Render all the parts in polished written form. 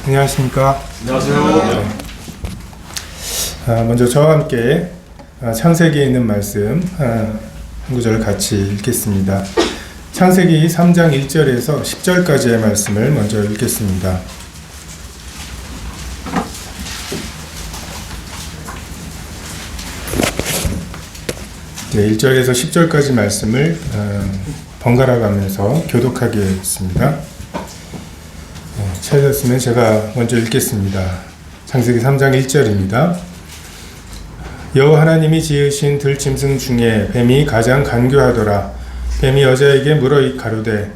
안녕하십니까. 안녕하세요. 먼저 저와 함께 창세기에 있는 말씀 한 구절 같이 읽겠습니다. 창세기 3장 1절에서 10절까지의 말씀을 먼저 읽겠습니다. 네, 1절에서 10절까지 말씀을 번갈아 가면서 교독하겠습니다. 찾았으면 제가 먼저 읽겠습니다. 창세기 3장 1절입니다. 여호와 하나님이 지으신 들짐승 중에 뱀이 가장 간교하더라. 뱀이 여자에게 물어 가로되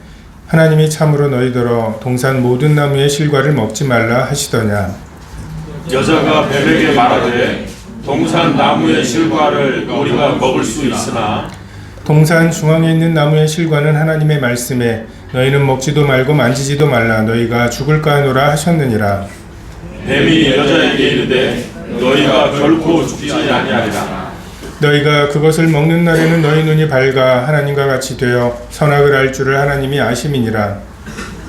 하나님이 참으로 너희더러 동산 모든 나무의 실과를 먹지 말라 하시더냐. 여자가 뱀에게 말하되 동산 나무의 실과를 우리가 먹을 수 있으나 동산 중앙에 있는 나무의 실과는 하나님의 말씀에 너희는 먹지도 말고 만지지도 말라 너희가 죽을까 하노라 하셨느니라. 뱀이 여자에게 이르되 너희가 결코 죽지 아니하리라. 너희가 그것을 먹는 날에는 너희 눈이 밝아 하나님과 같이 되어 선악을 알 줄을 하나님이 아심이니라.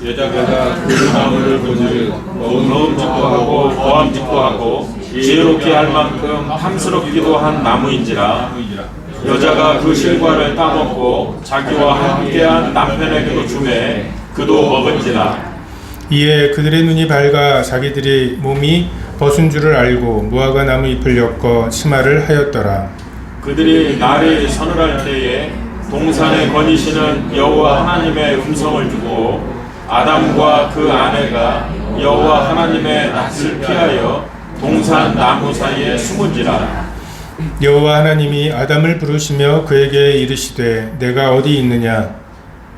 여자가 그 나무를 보지 먹음 짓도 하고 거함 짓도 하고 지혜롭게 할 만큼 탐스럽기도 한 나무인지라. 여자가 그 실과를 따먹고 자기와 함께한 남편에게도 주매 그도 먹은지라. 이에 그들의 눈이 밝아 자기들의 몸이 벗은 줄을 알고 무화과 나무 잎을 엮어 치마를 하였더라. 그들이 날이 서늘할 때에 동산에 거니시는 여호와 하나님의 음성을 듣고 아담과 그 아내가 여호와 하나님의 낯을 피하여 동산 나무 사이에 숨은지라. 여호와 하나님이 아담을 부르시며 그에게 이르시되 내가 어디 있느냐.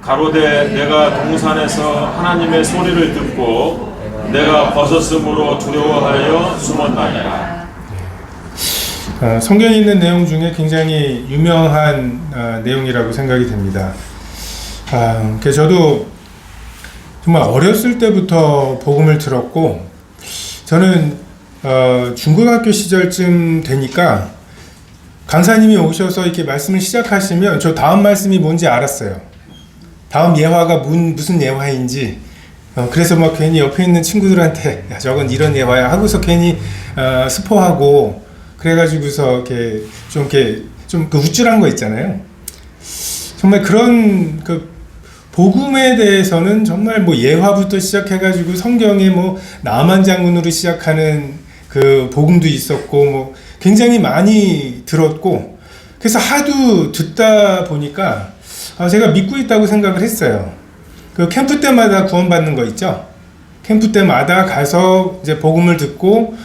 가로되 내가 동산에서 하나님의 소리를 듣고 내가 벗었으므로 두려워하여 숨었나이다. 성경에 있는 내용 중에 굉장히 유명한 내용이라고 생각이 됩니다. 저도 정말 어렸을 때부터 복음을 들었고 저는 중고등학교 시절쯤 되니까 강사님이 오셔서 이렇게 말씀을 시작하시면 저 다음 말씀이 뭔지 알았어요. 다음 예화가 무슨 예화인지. 그래서 막 괜히 옆에 있는 친구들한테 야 저건 이런 예화야 하고서 괜히 스포하고 그래가지고서 이렇게 좀 우쭐한 거 있잖아요. 정말 그런 그 복음에 대해서는 정말 뭐 예화부터 시작해가지고 성경에 뭐 나만 장군으로 시작하는 그 복음도 있었고 뭐 굉장히 많이 들었고 그래서 하도 듣다 보니까 제가 믿고 있다고 생각을 했어요. 그 캠프 때마다 구원받는 거 있죠? 캠프 때마다 가서 이제 복음을 듣고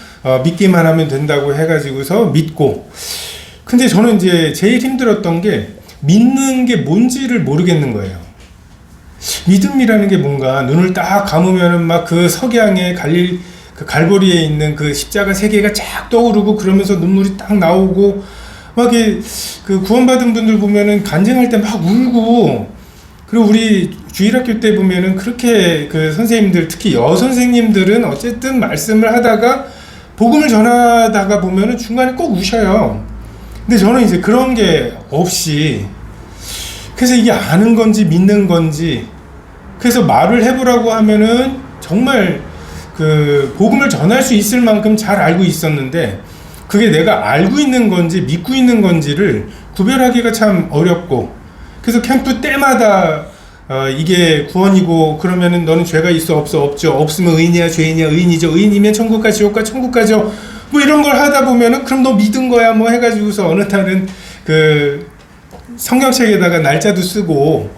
믿기만 하면 된다고 해가지고서 믿고 근데 저는 이제 제일 힘들었던 게 믿는 게 뭔지를 모르겠는 거예요. 믿음이라는 게 뭔가 눈을 딱 감으면은 막 그 석양에 그 갈보리에 있는 그 십자가 세 개가 쫙 떠오르고 그러면서 눈물이 딱 나오고 막 그 구원받은 분들 보면은 간증할 때 막 울고 그리고 우리 주일학교 때 보면은 그렇게 그 선생님들 특히 여선생님들은 어쨌든 말씀을 하다가 복음을 전하다가 보면은 중간에 꼭 우셔요. 근데 저는 이제 그런 게 없이 그래서 이게 아는 건지 믿는 건지 그래서 말을 해보라고 하면은 정말 그 복음을 전할 수 있을 만큼 잘 알고 있었는데 그게 내가 알고 있는 건지 믿고 있는 건지를 구별하기가 참 어렵고 그래서 캠프 때마다 이게 구원이고 그러면은 너는 죄가 있어 없어 없죠 없으면 의인이야 죄인이야 의인이죠 의인이면 천국 가 지옥 가 천국 가죠 뭐 이런 걸 하다 보면은 그럼 너 믿은 거야 뭐 해가지고서 어느 날은 그 성경책에다가 날짜도 쓰고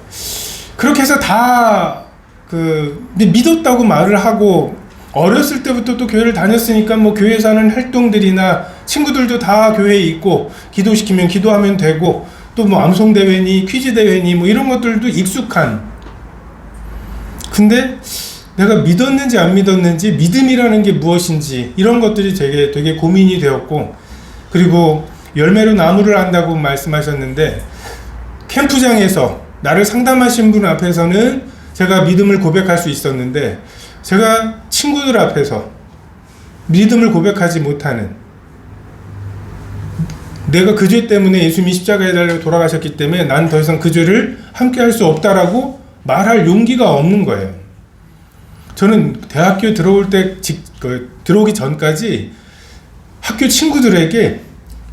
그렇게 해서 다 근데 믿었다고 말을 하고 어렸을 때부터 또 교회를 다녔으니까 뭐 교회에서 하는 활동들이나 친구들도 다 교회에 있고 기도시키면 기도하면 되고 또 뭐 암송대회니 퀴즈대회니 뭐 이런 것들도 익숙한 근데 내가 믿었는지 안 믿었는지 믿음이라는 게 무엇인지 이런 것들이 되게 고민이 되었고 그리고 열매로 나무를 안다고 말씀하셨는데 캠프장에서 나를 상담하신 분 앞에서는 제가 믿음을 고백할 수 있었는데 제가 친구들 앞에서 믿음을 고백하지 못하는 내가 그 죄 때문에 예수님이 십자가에 달려 돌아가셨기 때문에 난 더 이상 그 죄를 함께 할 수 없다라고 말할 용기가 없는 거예요. 저는 대학교 들어올 때 들어오기 전까지 학교 친구들에게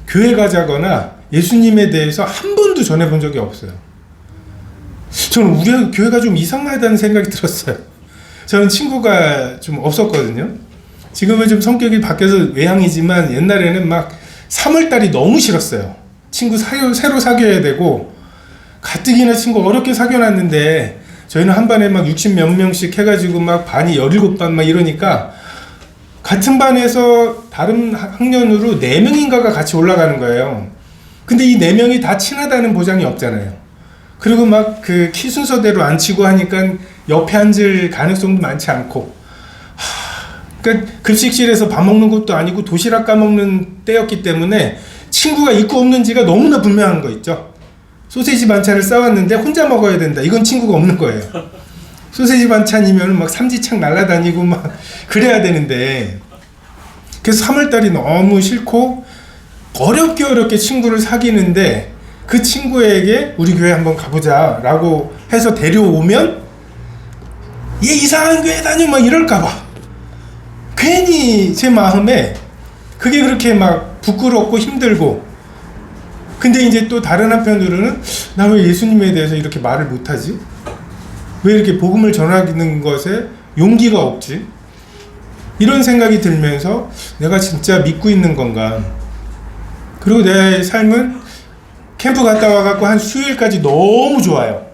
교회 가자거나 예수님에 대해서 한 번도 전해본 적이 없어요. 저는 우리 교회가 좀 이상하다는 생각이 들었어요. 저는 친구가 좀 없었거든요. 지금은 좀 성격이 바뀌어서 외향이지만 옛날에는 막 3월달이 너무 싫었어요. 친구 새로 사귀어야 되고 가뜩이나 친구 어렵게 사귀어놨는데 저희는 한 반에 막 60 몇 명씩 해가지고 막 반이 17반 막 이러니까 같은 반에서 다른 학년으로 4명인가가 같이 올라가는 거예요. 근데 이 4명이 다 친하다는 보장이 없잖아요. 그리고 막 그 키 순서대로 앉히고 하니까 옆에 앉을 가능성도 많지 않고, 그러니까 급식실에서 밥 먹는 것도 아니고 도시락 까먹는 때였기 때문에 친구가 있고 없는지가 너무나 분명한 거 있죠. 소세지 반찬을 싸왔는데 혼자 먹어야 된다. 이건 친구가 없는 거예요. 소세지 반찬이면 막 삼지창 날아다니고 막 그래야 되는데, 그래서 3월달이 너무 싫고 어렵게 친구를 사귀는데 그 친구에게 우리 교회 한번 가보자 라고 해서 데려오면 얘 이상한 교회 다녀 막 이럴까봐 괜히 제 마음에 그게 그렇게 막 부끄럽고 힘들고, 근데 이제 또 다른 한편으로는 나 왜 예수님에 대해서 이렇게 말을 못하지? 왜 이렇게 복음을 전하는 것에 용기가 없지? 이런 생각이 들면서 내가 진짜 믿고 있는 건가? 그리고 내 삶은 캠프 갔다 와갖고 한 수요일까지 너무 좋아요.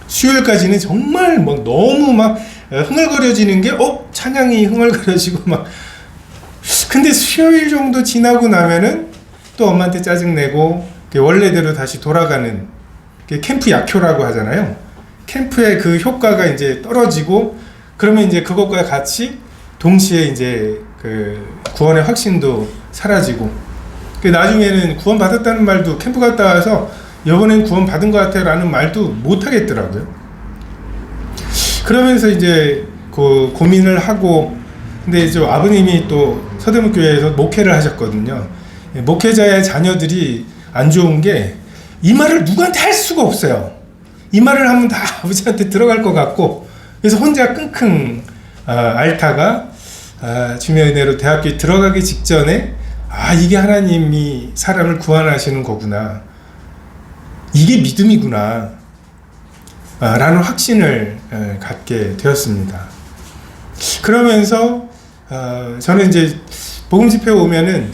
수요일까지는 정말 막 너무 막 흥얼거려지는 게 찬양이 흥얼거려지고 막. 근데 수요일 정도 지나고 나면은 또 엄마한테 짜증내고 원래대로 다시 돌아가는 캠프 약효라고 하잖아요. 캠프의 그 효과가 이제 떨어지고, 그러면 이제 그것과 같이 동시에 이제 그 구원의 확신도 사라지고, 나중에는 구원 받았다는 말도 캠프 갔다 와서 이번엔 구원 받은 것 같아 라는 말도 못 하겠더라고요. 그러면서 이제 그 고민을 하고, 근데 이제 아버님이 또 서대문교회에서 목회를 하셨거든요. 목회자의 자녀들이 안 좋은 게 이 말을 누구한테 할 수가 없어요. 이 말을 하면 다 아버지한테 들어갈 것 같고, 그래서 혼자 끙끙 앓다가 주님의 은혜로 대학교에 들어가기 직전에 이게 하나님이 사람을 구원하시는 거구나, 이게 믿음이구나 라는 확신을 갖게 되었습니다. 그러면서 저는 이제 복음 집회 오면은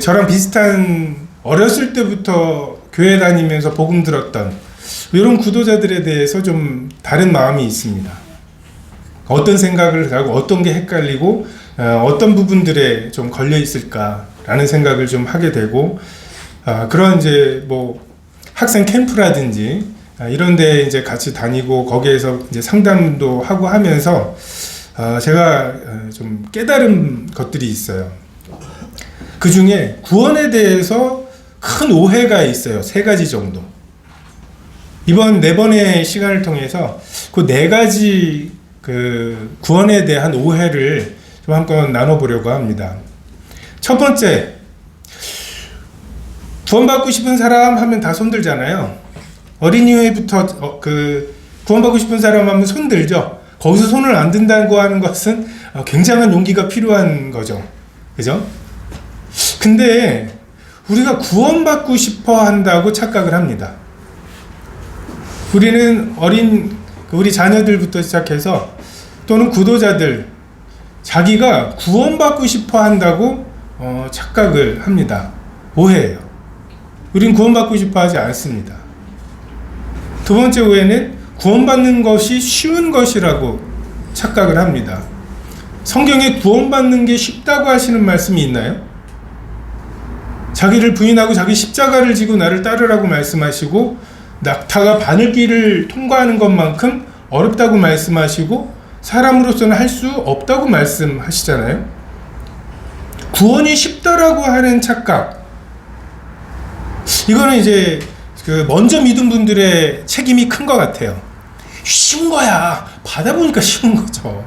저랑 비슷한 어렸을 때부터 교회 다니면서 복음 들었던 이런 구도자들에 대해서 좀 다른 마음이 있습니다. 어떤 생각을 하고 어떤 게 헷갈리고 어떤 부분들에 좀 걸려 있을까라는 생각을 좀 하게 되고, 그런 이제 뭐 학생 캠프라든지 이런 데 이제 같이 다니고 거기에서 이제 상담도 하고 하면서 제가 좀 깨달은 것들이 있어요. 그 중에 구원에 대해서 큰 오해가 있어요. 3가지 정도. 이번 4번의 시간을 통해서 그 4가지 그 구원에 대한 오해를 좀 한번 나눠보려고 합니다. 첫 번째, 구원받고 싶은 사람 하면 다 손들잖아요. 어린이회부터 그 구원받고 싶은 사람 하면 손들죠. 거기서 손을 안 든다고 하는 것은 굉장한 용기가 필요한 거죠. 그죠? 근데 우리가 구원받고 싶어 한다고 착각을 합니다. 우리는 우리 자녀들부터 시작해서 또는 구도자들, 자기가 구원받고 싶어 한다고 착각을 합니다. 오해예요. 우린 구원받고 싶어 하지 않습니다. 두 번째 오해는 구원받는 것이 쉬운 것이라고 착각을 합니다. 성경에 구원받는 게 쉽다고 하시는 말씀이 있나요? 자기를 부인하고 자기 십자가를 지고 나를 따르라고 말씀하시고, 낙타가 바늘길을 통과하는 것만큼 어렵다고 말씀하시고, 사람으로서는 할 수 없다고 말씀하시잖아요. 구원이 쉽다라고 하는 착각, 이거는 이제 그 먼저 믿은 분들의 책임이 큰 것 같아요. 쉬운 거야. 받아보니까 쉬운 거죠.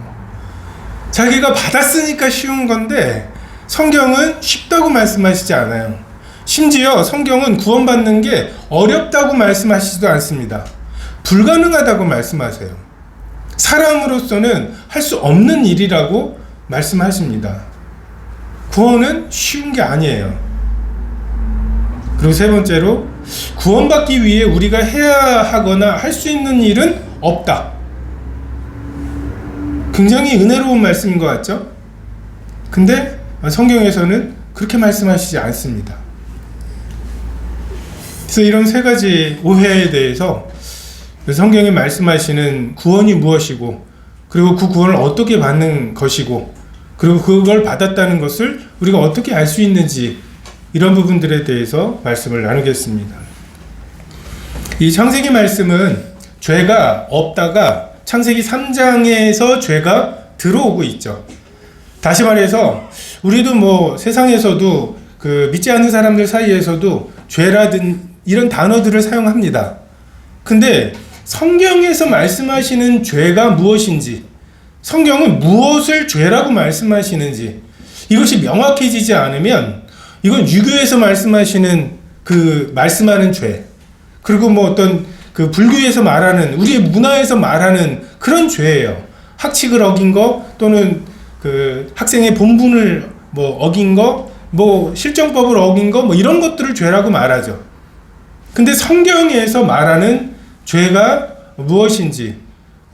자기가 받았으니까 쉬운 건데 성경은 쉽다고 말씀하시지 않아요. 심지어 성경은 구원받는 게 어렵다고 말씀하시지도 않습니다. 불가능하다고 말씀하세요. 사람으로서는 할 수 없는 일이라고 말씀하십니다. 구원은 쉬운 게 아니에요. 그리고 세 번째로, 구원받기 위해 우리가 해야 하거나 할 수 있는 일은 없다. 굉장히 은혜로운 말씀인 것 같죠? 근데 성경에서는 그렇게 말씀하시지 않습니다. 그래서 이런 세 가지 오해에 대해서 성경이 말씀하시는 구원이 무엇이고, 그리고 그 구원을 어떻게 받는 것이고, 그리고 그걸 받았다는 것을 우리가 어떻게 알 수 있는지, 이런 부분들에 대해서 말씀을 나누겠습니다. 이 창세기 말씀은 죄가 없다가 창세기 3장에서 죄가 들어오고 있죠. 다시 말해서 우리도 뭐 세상에서도 그 믿지 않는 사람들 사이에서도 죄라든 이런 단어들을 사용합니다. 근데 성경에서 말씀하시는 죄가 무엇인지, 성경은 무엇을 죄라고 말씀하시는지 이것이 명확해지지 않으면 이건 유교에서 말씀하시는 그 말씀하는 죄, 그리고 뭐 어떤 그 불교에서 말하는, 우리의 문화에서 말하는 그런 죄예요. 학칙을 어긴 거, 또는 그 학생의 본분을 뭐 어긴 거, 뭐 실정법을 어긴 거, 뭐 이런 것들을 죄라고 말하죠. 근데 성경에서 말하는 죄가 무엇인지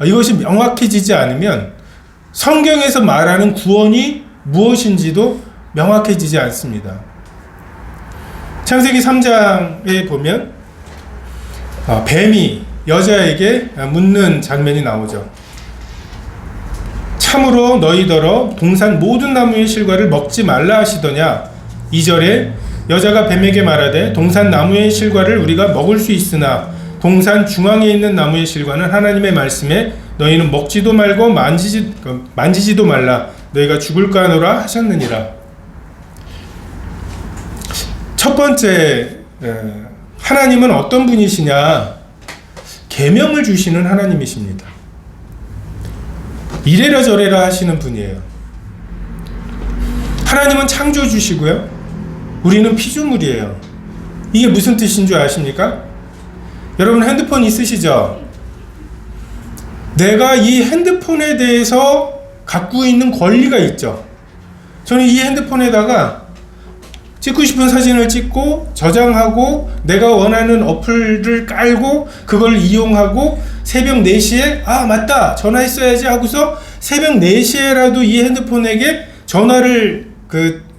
이것이 명확해지지 않으면 성경에서 말하는 구원이 무엇인지도 명확해지지 않습니다. 창세기 3장에 보면 뱀이 여자에게 묻는 장면이 나오죠. 참으로 너희더러 동산 모든 나무의 실과를 먹지 말라 하시더냐. 2절에 여자가 뱀에게 말하되 동산 나무의 실과를 우리가 먹을 수 있으나 동산 중앙에 있는 나무의 실과는 하나님의 말씀에 너희는 먹지도 말고 만지지도 말라. 너희가 죽을까 하노라 하셨느니라. 첫 번째, 하나님은 어떤 분이시냐? 계명을 주시는 하나님이십니다. 이래라 저래라 하시는 분이에요. 하나님은 창조주시고요, 우리는 피조물이에요. 이게 무슨 뜻인 줄 아십니까? 여러분 핸드폰 있으시죠? 내가 이 핸드폰에 대해서 갖고 있는 권리가 있죠. 저는 이 핸드폰에다가 찍고 싶은 사진을 찍고 저장하고 내가 원하는 어플을 깔고 그걸 이용하고 새벽 4시에 맞다 전화했어야지 하고서 새벽 4시에라도 이 핸드폰에게 전화를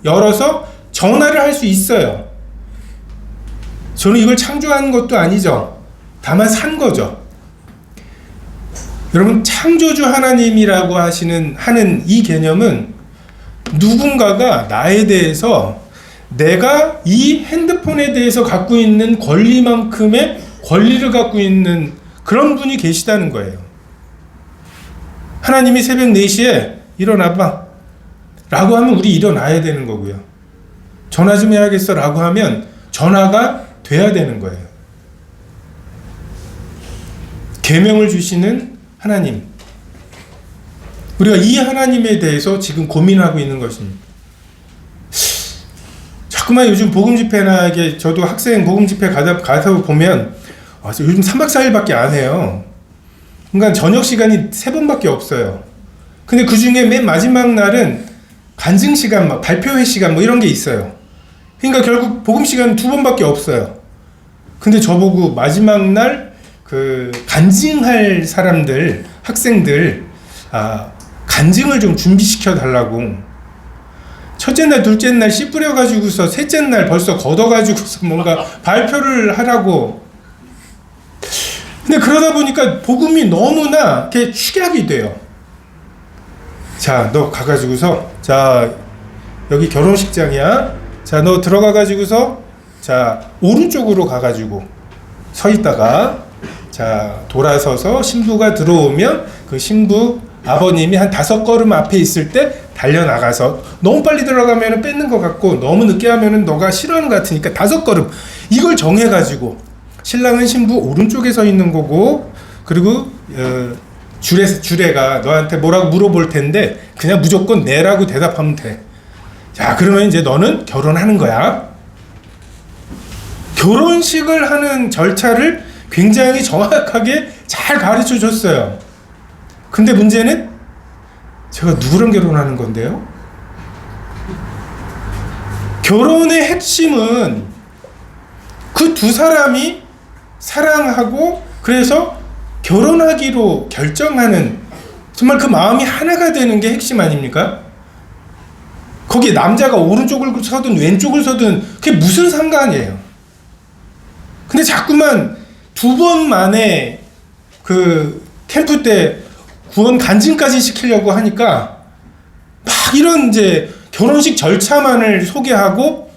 열어서 전화를 할 수 있어요. 저는 이걸 창조한 것도 아니죠. 다만 산 거죠. 여러분, 창조주 하나님이라고 하는 이 개념은 누군가가 나에 대해서 내가 이 핸드폰에 대해서 갖고 있는 권리만큼의 권리를 갖고 있는 그런 분이 계시다는 거예요. 하나님이 새벽 4시에 일어나봐 라고 하면 우리 일어나야 되는 거고요. 전화 좀 해야겠어 라고 하면 전화가 돼야 되는 거예요. 계명을 주시는 하나님, 우리가 이 하나님에 대해서 지금 고민하고 있는 것입니다. 자꾸만 요즘 복음집회나 이게 저도 학생 복음집회 가서 보면 요즘 3박 4일밖에 안 해요. 그러니까 저녁 시간이 3번밖에 없어요. 근데 그 중에 맨 마지막 날은 간증 시간, 발표회 시간 이런 게 있어요. 그러니까 결국 복음 시간은 2번밖에 없어요. 근데 저보고 마지막 날 간증할 사람들, 학생들 간증을 좀 준비시켜 달라고. 첫째 날, 둘째 날 씨 뿌려가지고서 셋째 날 벌써 걷어가지고서 뭔가 발표를 하라고. 근데 그러다 보니까 복음이 너무나 이렇게 축약이 돼요. 자, 너 가가지고서, 자, 여기 결혼식장이야. 자, 너 들어가가지고서, 자, 오른쪽으로 가가지고 서 있다가, 자, 돌아서서 신부가 들어오면 그 신부 아버님이 한 5걸음 앞에 있을 때 달려나가서, 너무 빨리 들어가면 뺏는 것 같고 너무 늦게 하면 너가 싫어하는 것 같으니까 5걸음 이걸 정해가지고 신랑은 신부 오른쪽에 서 있는 거고, 그리고 주례가 너한테 뭐라고 물어볼 텐데 그냥 무조건 네라고 대답하면 돼. 자, 그러면 이제 너는 결혼하는 거야. 결혼식을 하는 절차를 굉장히 정확하게 잘 가르쳐 줬어요. 근데 문제는 제가 누구랑 결혼하는 건데요? 결혼의 핵심은 그 두 사람이 사랑하고 그래서 결혼하기로 결정하는, 정말 그 마음이 하나가 되는 게 핵심 아닙니까? 거기에 남자가 오른쪽을 서든 왼쪽을 서든 그게 무슨 상관이에요. 근데 자꾸만 2번 만에 그 캠프 때 구원 간증까지 시키려고 하니까 막 이런 이제 결혼식 절차만을 소개하고,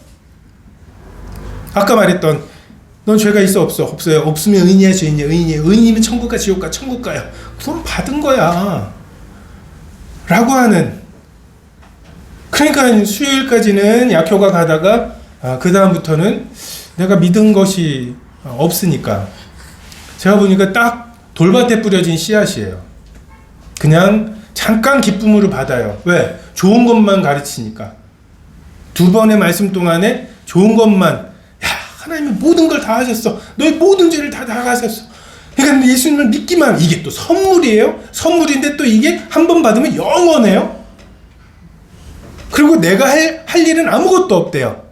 아까 말했던 넌 죄가 있어 없어? 없어요. 없으면 의인이야 죄인이야? 의인이야. 의인이면 천국 가 지옥 가? 천국 가요. 구원 받은 거야 라고 하는. 그러니까 수요일까지는 약효가 가다가 그 다음부터는 내가 믿은 것이 없으니까, 제가 보니까 딱 돌밭에 뿌려진 씨앗이에요. 그냥 잠깐 기쁨으로 받아요. 왜? 좋은 것만 가르치니까. 2번의 말씀 동안에 좋은 것만, 야 하나님이 모든 걸 다 하셨어. 너의 모든 죄를 다 가셨어. 그러니까 예수님을 믿기만, 이게 또 선물이에요. 선물인데 또 이게 한 번 받으면 영원해요. 그리고 내가 할 일은 아무것도 없대요.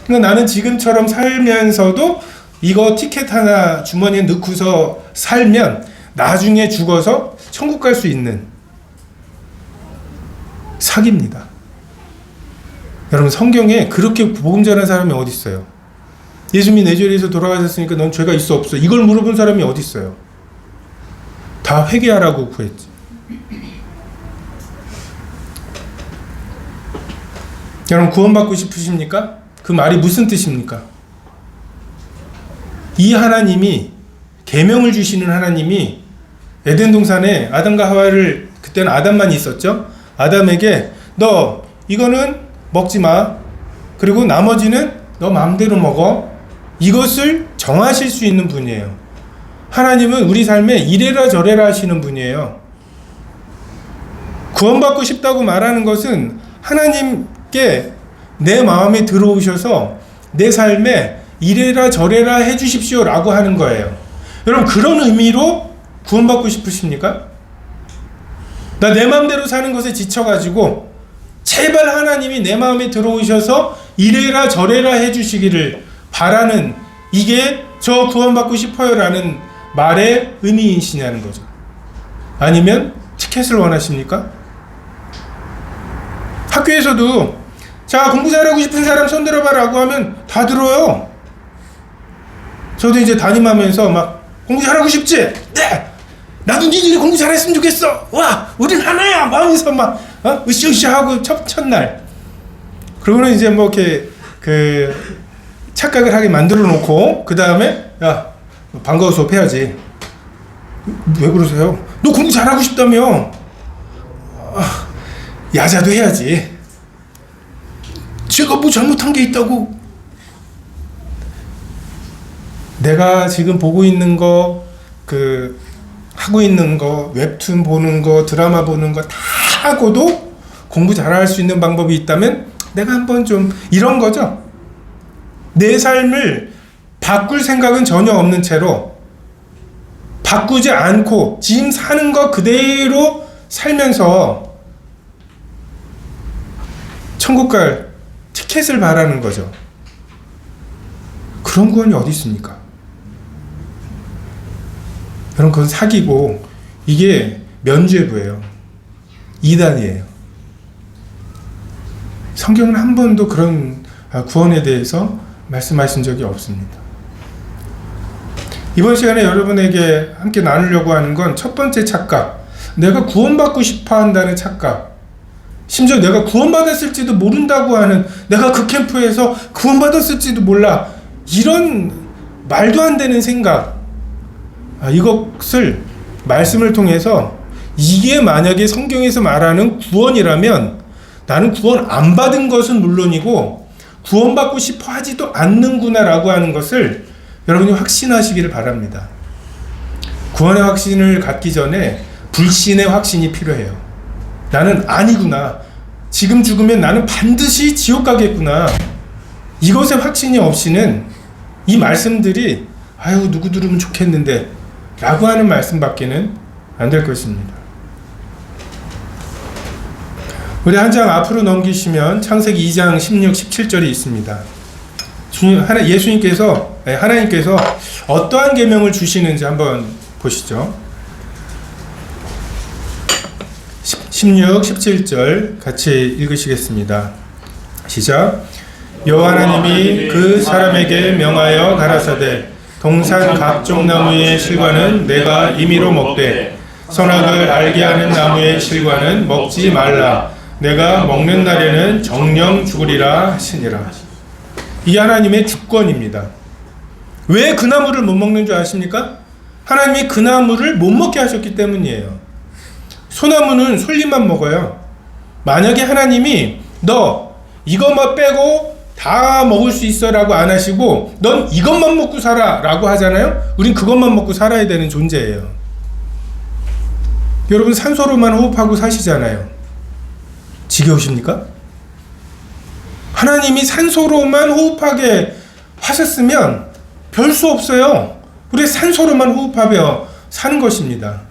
그러니까 나는 지금처럼 살면서도 이거 티켓 하나 주머니에 넣고서 살면 나중에 죽어서 천국 갈 수 있는 사기입니다. 여러분, 성경에 그렇게 복음 전한 사람이 어디 있어요? 예수님이 내 죄를 위해서 돌아가셨으니까 넌 죄가 있어 없어? 이걸 물어본 사람이 어디 있어요? 다 회개하라고 구했지. 여러분, 구원받고 싶으십니까? 그 말이 무슨 뜻입니까? 이 하나님이, 계명을 주시는 하나님이 에덴 동산에 아담과 하와를, 그때는 아담만 있었죠? 아담에게 너 이거는 먹지 마. 그리고 나머지는 너 마음대로 먹어. 이것을 정하실 수 있는 분이에요. 하나님은 우리 삶에 이래라 저래라 하시는 분이에요. 구원받고 싶다고 말하는 것은 하나님께 내 마음에 들어오셔서 내 삶에 이래라 저래라 해주십시오 라고 하는 거예요. 여러분, 그런 의미로 구원받고 싶으십니까? 나 내 마음대로 사는 것에 지쳐가지고 제발 하나님이 내 마음에 들어오셔서 이래라 저래라 해주시기를 바라는, 이게 저 구원받고 싶어요 라는 말의 의미이시냐는 거죠. 아니면 티켓을 원하십니까? 학교에서도 자, 공부 잘하고 싶은 사람 손 들어봐 라고 하면 다 들어요. 저도 이제 담임하면서 막 공부 잘하고 싶지? 네! 나도 니들이 공부 잘했으면 좋겠어. 와, 우린 하나야. 마음에서 막 으쌰으쌰하고 첫날. 그러고는 이제 뭐 이렇게 그 착각을 하게 만들어 놓고 그 다음에 야, 반가워 수업해야지. 왜 그러세요? 너 공부 잘하고 싶다며. 야자도 해야지. 제가 뭐 잘못한 게 있다고. 내가 지금 보고 있는 거, 그 하고 있는 거, 웹툰 보는 거, 드라마 보는 거 다 하고도 공부 잘할 수 있는 방법이 있다면 내가 한번 좀, 이런 거죠. 내 삶을 바꿀 생각은 전혀 없는 채로, 바꾸지 않고 지금 사는 거 그대로 살면서 천국 갈 티켓을 바라는 거죠. 그런 구원이 어디 있습니까? 여러분, 그건 사기고 이게 면죄부예요. 이단이에요. 성경은 한 번도 그런 구원에 대해서 말씀하신 적이 없습니다. 이번 시간에 여러분에게 함께 나누려고 하는 건 첫 번째 착각, 내가 구원받고 싶어 한다는 착각, 심지어 내가 구원받았을지도 모른다고 하는, 내가 그 캠프에서 구원받았을지도 몰라, 이런 말도 안 되는 생각, 이것을 말씀을 통해서 이게 만약에 성경에서 말하는 구원이라면 나는 구원 안 받은 것은 물론이고 구원받고 싶어 하지도 않는구나 라고 하는 것을 여러분이 확신하시기를 바랍니다. 구원의 확신을 갖기 전에 불신의 확신이 필요해요. 나는 아니구나. 지금 죽으면 나는 반드시 지옥 가겠구나. 이것의 확신이 없이는 이 말씀들이 아유 누구 들으면 좋겠는데 라고 하는 말씀밖에는 안 될 것입니다. 우리 한 장 앞으로 넘기시면 창세기 2장 16, 17절이 있습니다. 하나님께서 어떠한 계명을 주시는지 한번 보시죠. 16, 17절 같이 읽으시겠습니다. 시작. 여호와 하나님이 그 사람에게 명하여 가라사대 동산 각종 나무의 실과는 내가 임의로 먹되 선악을 알게 하는 나무의 실과는 먹지 말라. 내가 먹는 날에는 정령 죽으리라 하시니라. 이 하나님의 주권입니다. 왜 그 나무를 못 먹는 줄 아십니까? 하나님이 그 나무를 못 먹게 하셨기 때문이에요. 소나무는 솔잎만 먹어요. 만약에 하나님이 너 이것만 빼고 다 먹을 수 있어 라고 안 하시고 넌 이것만 먹고 살아 라고 하잖아요. 우린 그것만 먹고 살아야 되는 존재예요. 여러분 산소로만 호흡하고 사시잖아요. 지겨우십니까? 하나님이 산소로만 호흡하게 하셨으면 별 수 없어요. 우리 산소로만 호흡하며 사는 것입니다.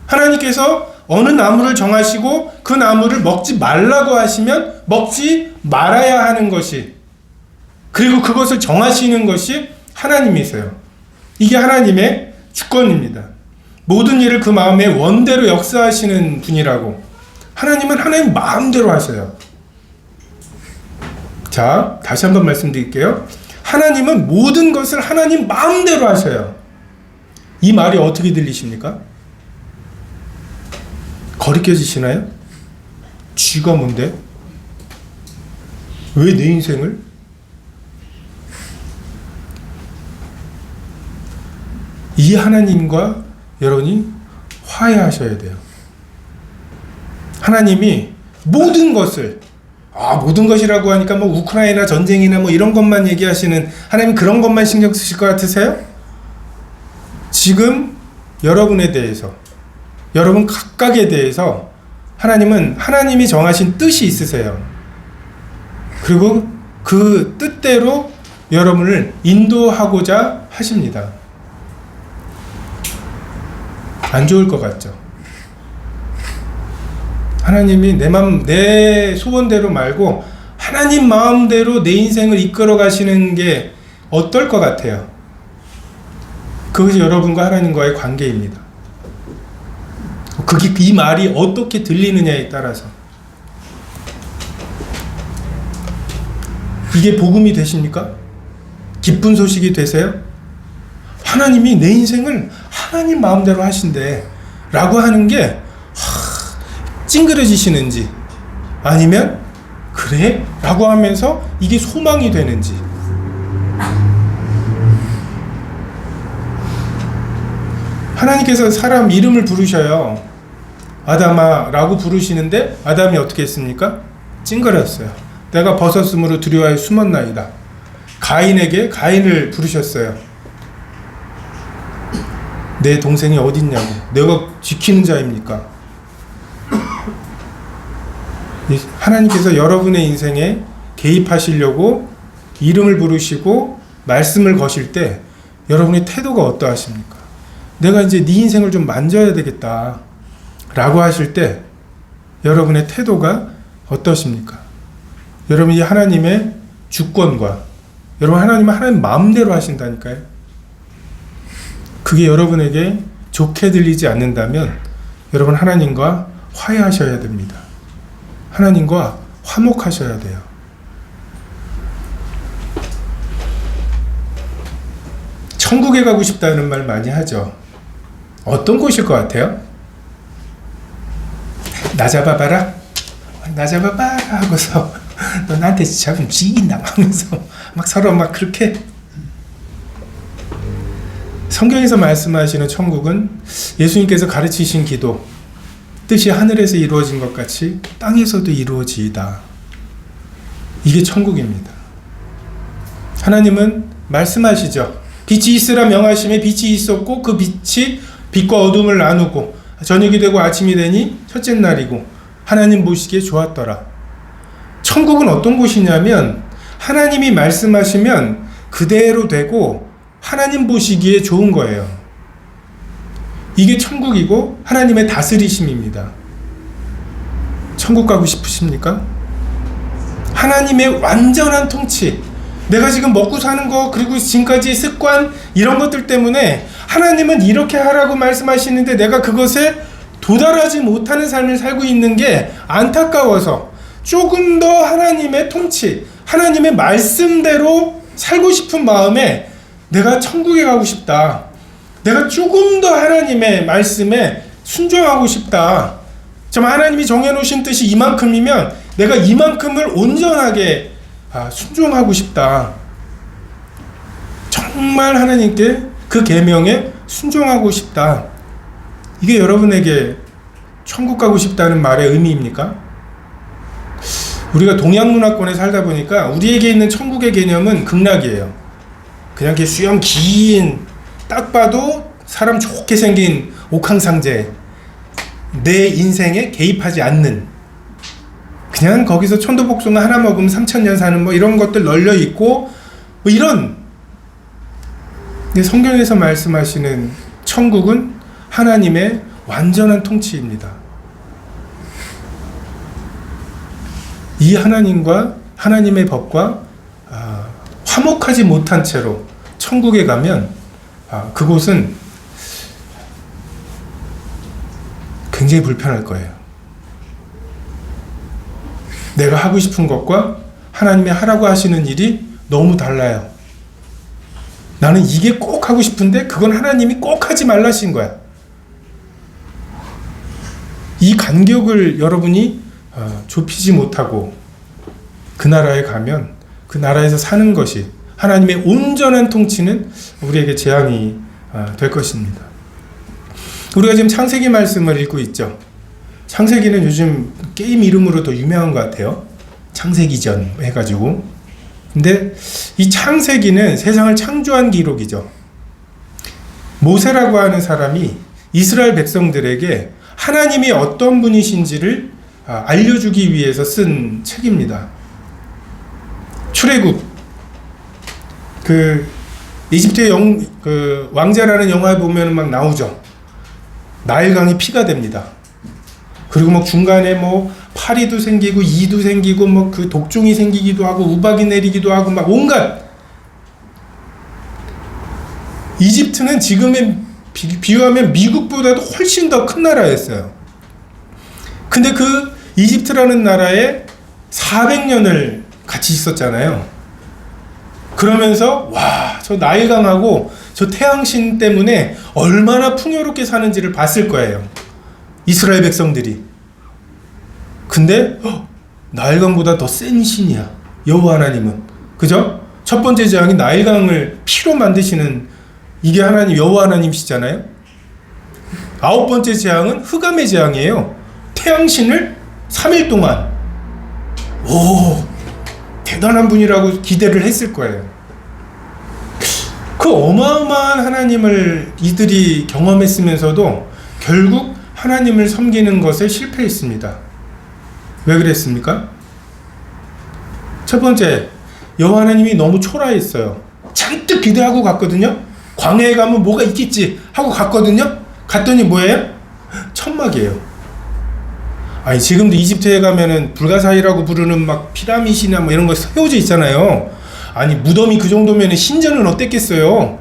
하나님께서 어느 나무를 정하시고 그 나무를 먹지 말라고 하시면 먹지 말아야 하는 것이, 그리고 그것을 정하시는 것이 하나님이세요. 이게 하나님의 주권입니다. 모든 일을 그 마음의 원대로 역사하시는 분이라고. 하나님은 하나님 마음대로 하셔요. 자, 다시 한번 말씀드릴게요. 하나님은 모든 것을 하나님 마음대로 하셔요. 이 말이 어떻게 들리십니까? 거리껴지시나요? 쥐가 뭔데? 왜 내 인생을? 이 하나님과 여러분이 화해하셔야 돼요. 하나님이 모든 것을, 모든 것이라고 하니까 뭐 우크라이나 전쟁이나 뭐 이런 것만 얘기하시는 하나님, 그런 것만 신경 쓰실 것 같으세요? 지금 여러분에 대해서, 여러분 각각에 대해서 하나님은 하나님이 정하신 뜻이 있으세요. 그리고 그 뜻대로 여러분을 인도하고자 하십니다. 안 좋을 것 같죠? 하나님이 내 소원대로 말고 하나님 마음대로 내 인생을 이끌어 가시는 게 어떨 것 같아요? 그것이 여러분과 하나님과의 관계입니다. 이 말이 어떻게 들리느냐에 따라서. 이게 복음이 되십니까? 기쁜 소식이 되세요? 하나님이 내 인생을 하나님 마음대로 하신대 라고 하는 게 찡그러지시는지, 아니면 그래? 라고 하면서 이게 소망이 되는지. 하나님께서 사람 이름을 부르셔요. 아담아 라고 부르시는데 아담이 어떻게 했습니까? 찡그렸어요. 내가 벗었으므로 두려워하여 숨었나이다. 가인에게 가인을 부르셨어요. 내 동생이 어딨냐고. 내가 지키는 자입니까? 하나님께서 여러분의 인생에 개입하시려고 이름을 부르시고 말씀을 거실 때 여러분의 태도가 어떠하십니까? 내가 이제 네 인생을 좀 만져야 되겠다 라고 하실 때 여러분의 태도가 어떠십니까? 여러분이 하나님의 주권과, 여러분 하나님은 하나님 마음대로 하신다니까요. 그게 여러분에게 좋게 들리지 않는다면 여러분 하나님과 화해하셔야 됩니다. 하나님과 화목하셔야 돼요. 천국에 가고 싶다는 말 많이 하죠. 어떤 곳일 것 같아요? 나 잡아봐라, 나 잡아봐라 하고서 너 나한테 잡으면 지긴다 하면서 막 서로 막 그렇게. 성경에서 말씀하시는 천국은 예수님께서 가르치신 기도, 뜻이 하늘에서 이루어진 것 같이 땅에서도 이루어지이다. 이게 천국입니다. 하나님은 말씀하시죠. 빛이 있으라 명하심에 빛이 있었고 그 빛이 빛과 어둠을 나누고 저녁이 되고 아침이 되니 첫째 날이고 하나님 보시기에 좋았더라. 천국은 어떤 곳이냐면 하나님이 말씀하시면 그대로 되고 하나님 보시기에 좋은 거예요. 이게 천국이고 하나님의 다스리심입니다. 천국 가고 싶으십니까? 하나님의 완전한 통치, 내가 지금 먹고 사는 거, 그리고 지금까지 습관, 이런 것들 때문에 하나님은 이렇게 하라고 말씀하시는데 내가 그것에 도달하지 못하는 삶을 살고 있는 게 안타까워서 조금 더 하나님의 통치, 하나님의 말씀대로 살고 싶은 마음에 내가 천국에 가고 싶다, 내가 조금 더 하나님의 말씀에 순종하고 싶다, 정말 하나님이 정해놓으신 뜻이 이만큼이면 내가 이만큼을 온전하게 순종하고 싶다, 정말 하나님께 그 계명에 순종하고 싶다, 이게 여러분에게 천국 가고 싶다는 말의 의미입니까? 우리가 동양 문화권에 살다 보니까 우리에게 있는 천국의 개념은 극락이에요. 그냥 이렇게 수염 긴, 딱 봐도 사람 좋게 생긴 옥황상제, 내 인생에 개입하지 않는, 그냥 거기서 천도복숭아 하나 먹으면 3000년 사는 뭐 이런 것들 널려 있고 뭐 이런. 근데 성경에서 말씀하시는 천국은 하나님의 완전한 통치입니다. 이 하나님과 하나님의 법과 화목하지 못한 채로 천국에 가면 그곳은 굉장히 불편할 거예요. 내가 하고 싶은 것과 하나님이 하라고 하시는 일이 너무 달라요. 나는 이게 꼭 하고 싶은데 그건 하나님이 꼭 하지 말라신 거야. 이 간격을 여러분이 좁히지 못하고 그 나라에 가면 그 나라에서 사는 것이, 하나님의 온전한 통치는 우리에게 재앙이 될 것입니다. 우리가 지금 창세기 말씀을 읽고 있죠. 창세기는 요즘 게임 이름으로 더 유명한 것 같아요. 창세기전 해가지고. 근데 이 창세기는 세상을 창조한 기록이죠. 모세라고 하는 사람이 이스라엘 백성들에게 하나님이 어떤 분이신지를 알려주기 위해서 쓴 책입니다. 출애굽, 그 이집트의 그 왕자라는 영화에 보면 막 나오죠. 나일강이 피가 됩니다. 그리고 막 중간에 뭐 파리도 생기고 이도 생기고 뭐 그 독종이 생기기도 하고 우박이 내리기도 하고 막 온갖. 이집트는 지금의 비유하면 미국보다도 훨씬 더 큰 나라였어요. 근데 그 이집트라는 나라에 400년을 같이 있었잖아요. 그러면서 와, 저 나일강하고 저 태양신 때문에 얼마나 풍요롭게 사는지를 봤을 거예요, 이스라엘 백성들이. 근데 나일강보다 더 센 신이야, 여호와 하나님은. 그죠? 첫 번째 재앙이 나일강을 피로 만드시는, 이게 하나님, 여호와 하나님이시잖아요. 9번째 재앙은 흑암의 재앙이에요. 태양신을 3일 동안. 오, 대단한 분이라고 기대를 했을 거예요. 그 어마어마한 하나님을 이들이 경험했으면서도 결국 하나님을 섬기는 것에 실패했습니다. 왜 그랬습니까? 첫 번째, 여호와 하나님이 너무 초라했어요. 잔뜩 기대하고 갔거든요. 광야에 가면 뭐가 있겠지 하고 갔거든요. 갔더니 뭐예요? 천막이에요. 아니, 지금도 이집트에 가면은 불가사리라고 부르는 막 피라밋이나 뭐 이런 거 세워져 있잖아요. 아니, 무덤이 그 정도면 신전은 어땠겠어요?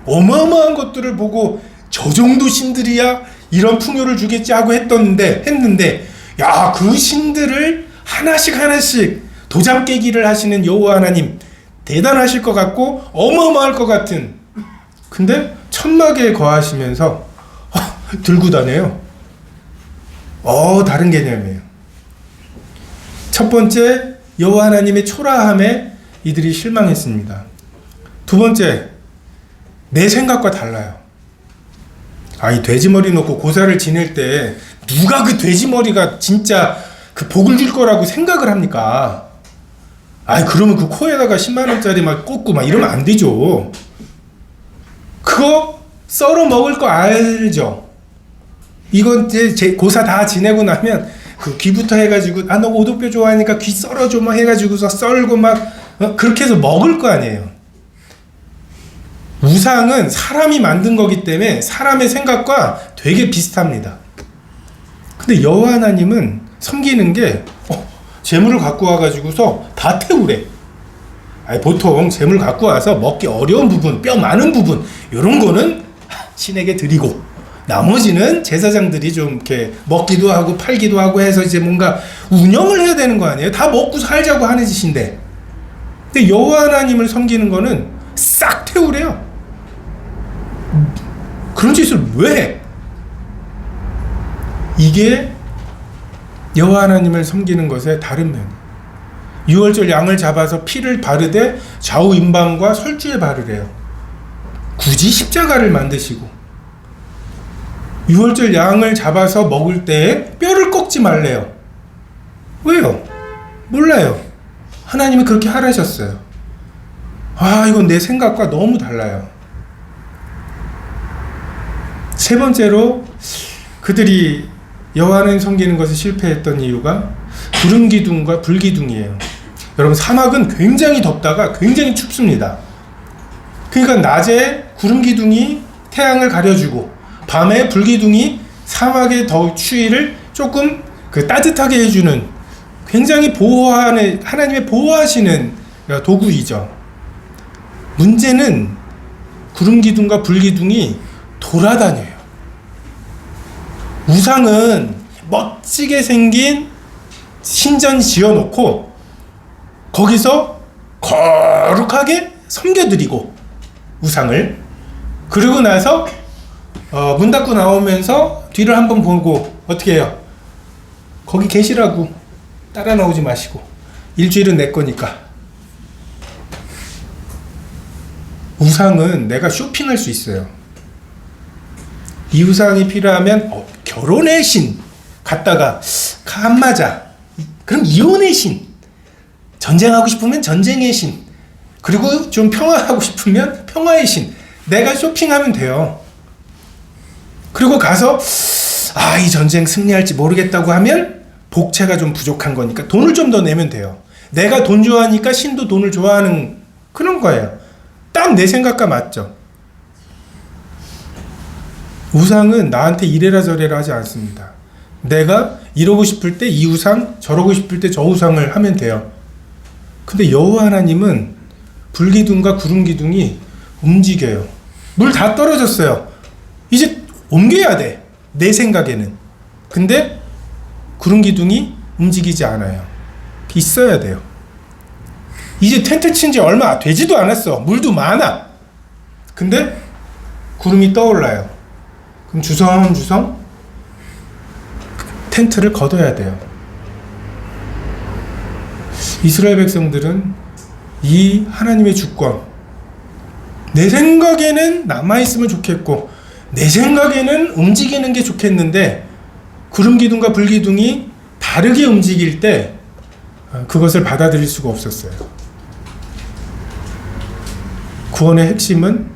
어마어마한 것들을 보고 저 정도 신들이야 이런 풍요를 주겠지 하고 했는데 야, 그 신들을 하나씩 도장 깨기를 하시는 여호와 하나님, 대단하실 것 같고 어마어마할 것 같은. 근데 천막에 거하시면서 들고 다녀요. 다른 개념이에요. 첫 번째, 여호와 하나님의 초라함에 이들이 실망했습니다. 두 번째, 내 생각과 달라요. 아니, 돼지머리 놓고 고사를 지낼 때 누가 그 돼지머리가 진짜 그 복을 줄 거라고 생각을 합니까? 아니, 그러면 그 코에다가 10만원짜리 막 꽂고 막 이러면 안 되죠. 그거 썰어 먹을 거 알죠? 이건 이제 고사 다 지내고 나면 그 귀부터 해가지고, 너 오돌뼈 좋아하니까 귀 썰어줘 막 해가지고서 썰고 막 그렇게 해서 먹을 거 아니에요. 우상은 사람이 만든 거기 때문에 사람의 생각과 되게 비슷합니다. 근데 여호와 하나님은 섬기는 게 재물을 갖고 와가지고서 다 태우래. 아니, 보통 재물 갖고 와서 먹기 어려운 부분, 뼈 많은 부분 이런 거는 신에게 드리고 나머지는 제사장들이 좀 이렇게 먹기도 하고 팔기도 하고 해서 이제 뭔가 운영을 해야 되는 거 아니에요? 다 먹고 살자고 하는 짓인데. 근데 여호와 하나님을 섬기는 거는 싹 태우래요. 그런 짓을 왜 해? 이게 여호와 하나님을 섬기는 것의 다른 면이에요. 유월절 양을 잡아서 피를 바르되 좌우 임방과 설주에 바르래요. 굳이 십자가를 만드시고 유월절 양을 잡아서 먹을 때 뼈를 꺾지 말래요. 왜요? 몰라요. 하나님이 그렇게 하라셨어요. 이건 내 생각과 너무 달라요. 세 번째로 그들이 여호와를 섬기는 것에 실패했던 이유가 구름기둥과 불기둥이에요. 여러분, 사막은 굉장히 덥다가 굉장히 춥습니다. 그러니까 낮에 구름기둥이 태양을 가려주고 밤에 불기둥이 사막의 추위를 조금 따뜻하게 해주는 굉장히 보호하는, 하나님의 보호하시는 도구이죠. 문제는 구름기둥과 불기둥이 돌아다녀요. 우상은 멋지게 생긴 신전 지어놓고 거기서 거룩하게 섬겨드리고 우상을, 그리고 나서 문 닫고 나오면서 뒤를 한번 보고 어떻게 해요? 거기 계시라고 따라 나오지 마시고 일주일은 내 거니까. 우상은 내가 쇼핑할 수 있어요. 이 우상이 필요하면 결혼의 신 갔다가 안 맞아, 그럼 이혼의 신, 전쟁하고 싶으면 전쟁의 신, 그리고 좀 평화하고 싶으면 평화의 신, 내가 쇼핑하면 돼요. 그리고 가서 이 전쟁 승리할지 모르겠다고 하면 복채가 좀 부족한 거니까 돈을 좀 더 내면 돼요. 내가 돈 좋아하니까 신도 돈을 좋아하는 그런 거예요. 딱 내 생각과 맞죠. 우상은 나한테 이래라 저래라 하지 않습니다. 내가 이러고 싶을 때 이 우상, 저러고 싶을 때 저 우상을 하면 돼요. 근데 여호와 하나님은 불기둥과 구름기둥이 움직여요. 물 다 떨어졌어요. 이제 옮겨야 돼, 내 생각에는. 근데 구름기둥이 움직이지 않아요. 있어야 돼요. 이제 텐트 친 지 얼마 되지도 않았어. 물도 많아. 근데 구름이 떠올라요. 그럼 주섬주섬 텐트를 걷어야 돼요. 이스라엘 백성들은 이 하나님의 주권, 내 생각에는 남아있으면 좋겠고 내 생각에는 움직이는 게 좋겠는데 구름기둥과 불기둥이 다르게 움직일 때 그것을 받아들일 수가 없었어요. 구원의 핵심은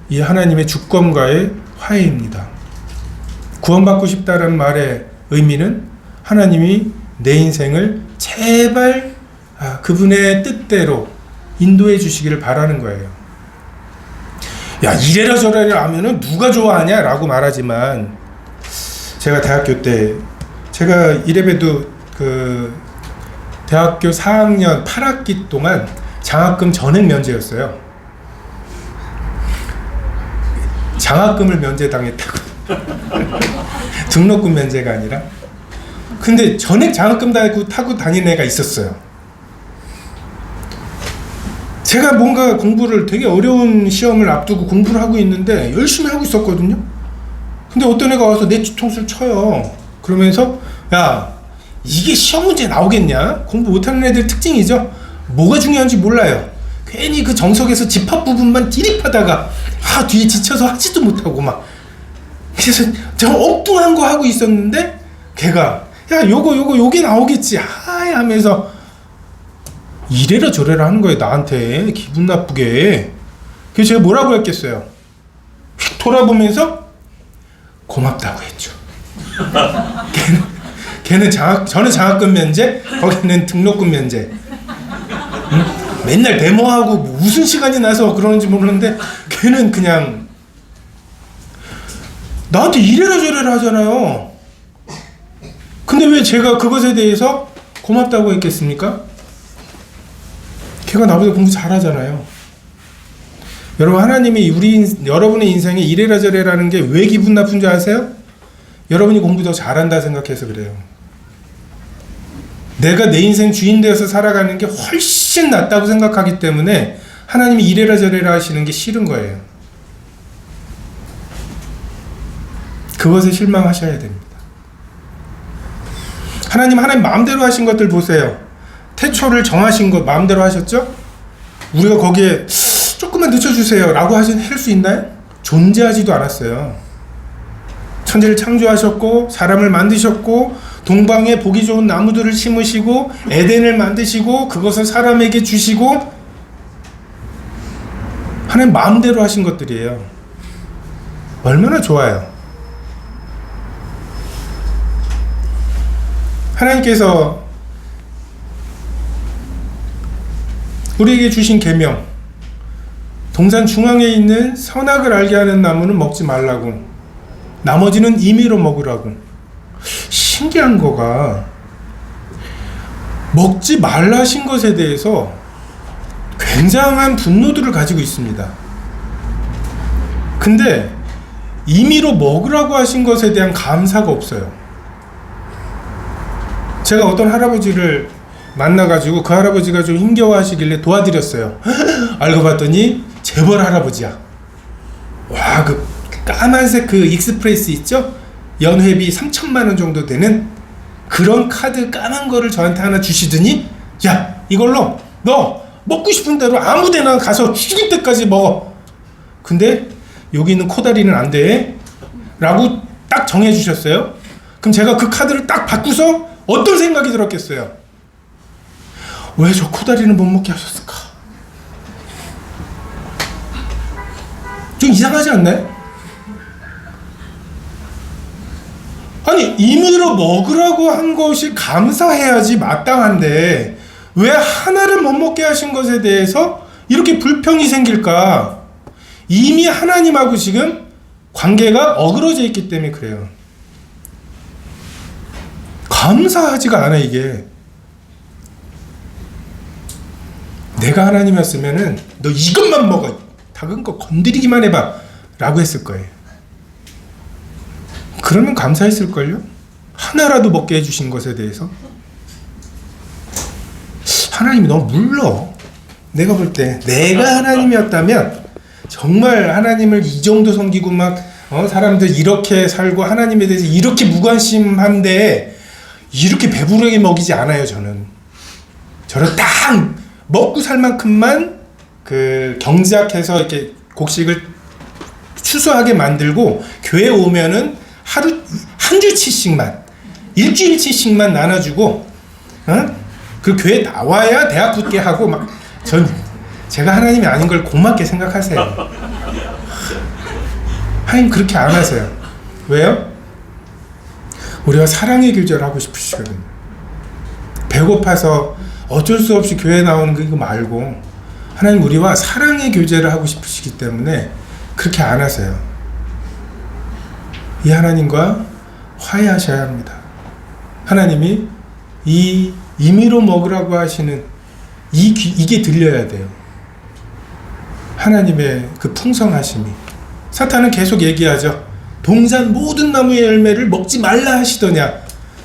이 하나님의 주권과의 화해입니다. 구원받고 싶다는 말의 의미는 하나님이 내 인생을 제발 그분의 뜻대로 인도해 주시기를 바라는 거예요. 야, 이래라 저래라 하면은 누가 좋아하냐 라고 말하지만, 제가 대학교 때, 제가 이래봬도 대학교 4학년 8학기 동안 장학금 전액 면제였어요. 장학금을 면제당했다고. 등록금 면제가 아니라. 근데 전액 장학금 타고 다니는 애가 있었어요. 제가 뭔가 공부를, 되게 어려운 시험을 앞두고 공부를 하고 있는데 열심히 하고 있었거든요. 근데 어떤 애가 와서 내 뒤통수를 쳐요. 그러면서 야, 이게 시험 문제 나오겠냐? 공부 못하는 애들 특징이죠. 뭐가 중요한지 몰라요. 괜히 그 정석에서 집합 부분만 디립하다가 뒤에 지쳐서 하지도 못하고 막. 그래서 제가 엉뚱한 거 하고 있었는데 걔가 야, 요게 나오겠지 하면서 이래라 저래라 하는 거예요. 나한테 기분 나쁘게. 그래서 제가 뭐라고 했겠어요? 휙 돌아보면서 고맙다고 했죠. 걔는 저는 장학금 면제, 거기는 등록금 면제. 응? 맨날 데모하고 무슨 시간이 나서 그러는지 모르는데 걔는 그냥 나한테 이래라 저래라 하잖아요. 근데 왜 제가 그것에 대해서 고맙다고 했겠습니까? 걔가 나보다 공부 잘하잖아요. 여러분, 하나님이 여러분의 인생에 이래라 저래라는 게 왜 기분 나쁜 줄 아세요? 여러분이 공부 더 잘한다 생각해서 그래요. 내가 내 인생 주인 되어서 살아가는 게 훨씬 낫다고 생각하기 때문에 하나님이 이래라 저래라 하시는 게 싫은 거예요. 그것에 실망하셔야 됩니다. 하나님 마음대로 하신 것들 보세요. 태초를 정하신 것 마음대로 하셨죠? 우리가 거기에 조금만 늦춰주세요 라고 할 수 있나요? 존재하지도 않았어요. 천지를 창조하셨고 사람을 만드셨고 동방에 보기 좋은 나무들을 심으시고 에덴을 만드시고 그것을 사람에게 주시고 하나님 마음대로 하신 것들이에요. 얼마나 좋아요. 하나님께서 우리에게 주신 계명, 동산 중앙에 있는 선악을 알게 하는 나무는 먹지 말라고, 나머지는 임의로 먹으라고. 신기한 거가 먹지 말라 하신 것에 대해서 굉장한 분노들을 가지고 있습니다. 근데 임의로 먹으라고 하신 것에 대한 감사가 없어요. 제가 어떤 할아버지를 만나가지고 그 할아버지가 좀 힘겨워하시길래 도와드렸어요. 알고 봤더니 재벌 할아버지야. 와, 그 까만색 그 익스프레스 있죠? 연회비 3,000만 원 정도 되는 그런 카드 까만 거를 저한테 하나 주시더니, 야, 이걸로 너 먹고 싶은 대로 아무 데나 가서 죽을 때까지 먹어. 근데 여기 있는 코다리는 안 돼 라고 딱 정해 주셨어요. 그럼 제가 그 카드를 딱 받고서 어떤 생각이 들었겠어요? 왜 저 코다리는 못 먹게 하셨을까? 좀 이상하지 않나요? 아니, 임의로 먹으라고 한 것이 감사해야지 마땅한데 왜 하나를 못 먹게 하신 것에 대해서 이렇게 불평이 생길까? 이미 하나님하고 지금 관계가 어그러져 있기 때문에 그래요. 감사하지가 않아. 이게 내가 하나님이었으면은 너 이것만 먹어, 작은 거 건드리기만 해봐 라고 했을 거예요. 그러면 감사했을걸요? 하나라도 먹게 해주신 것에 대해서. 하나님이 너무 물러. 내가 볼 때 내가 하나님이었다면 정말 하나님을 이 정도 섬기고 막 사람들 이렇게 살고 하나님에 대해서 이렇게 무관심한데 이렇게 배부르게 먹이지 않아요. 저는 딱 먹고 살 만큼만 그 경작해서 이렇게 곡식을 추수하게 만들고 교회 오면은 하루 한 주치씩만, 일주일치씩만 나눠주고, 그 교회 나와야 대학 붙게 하고 막. 제가 하나님이 아닌 걸 고맙게 생각하세요. 하나님 그렇게 안 하세요. 왜요? 우리가 사랑의 교제를 하고 싶으시거든요. 배고파서 어쩔 수 없이 교회 나오는 거 이거 말고 하나님 우리와 사랑의 교제를 하고 싶으시기 때문에 그렇게 안 하세요. 이 하나님과 화해하셔야 합니다. 하나님이 이 임의로 먹으라고 하시는 이게 들려야 돼요. 하나님의 그 풍성하심이. 사탄은 계속 얘기하죠. 동산 모든 나무의 열매를 먹지 말라 하시더냐.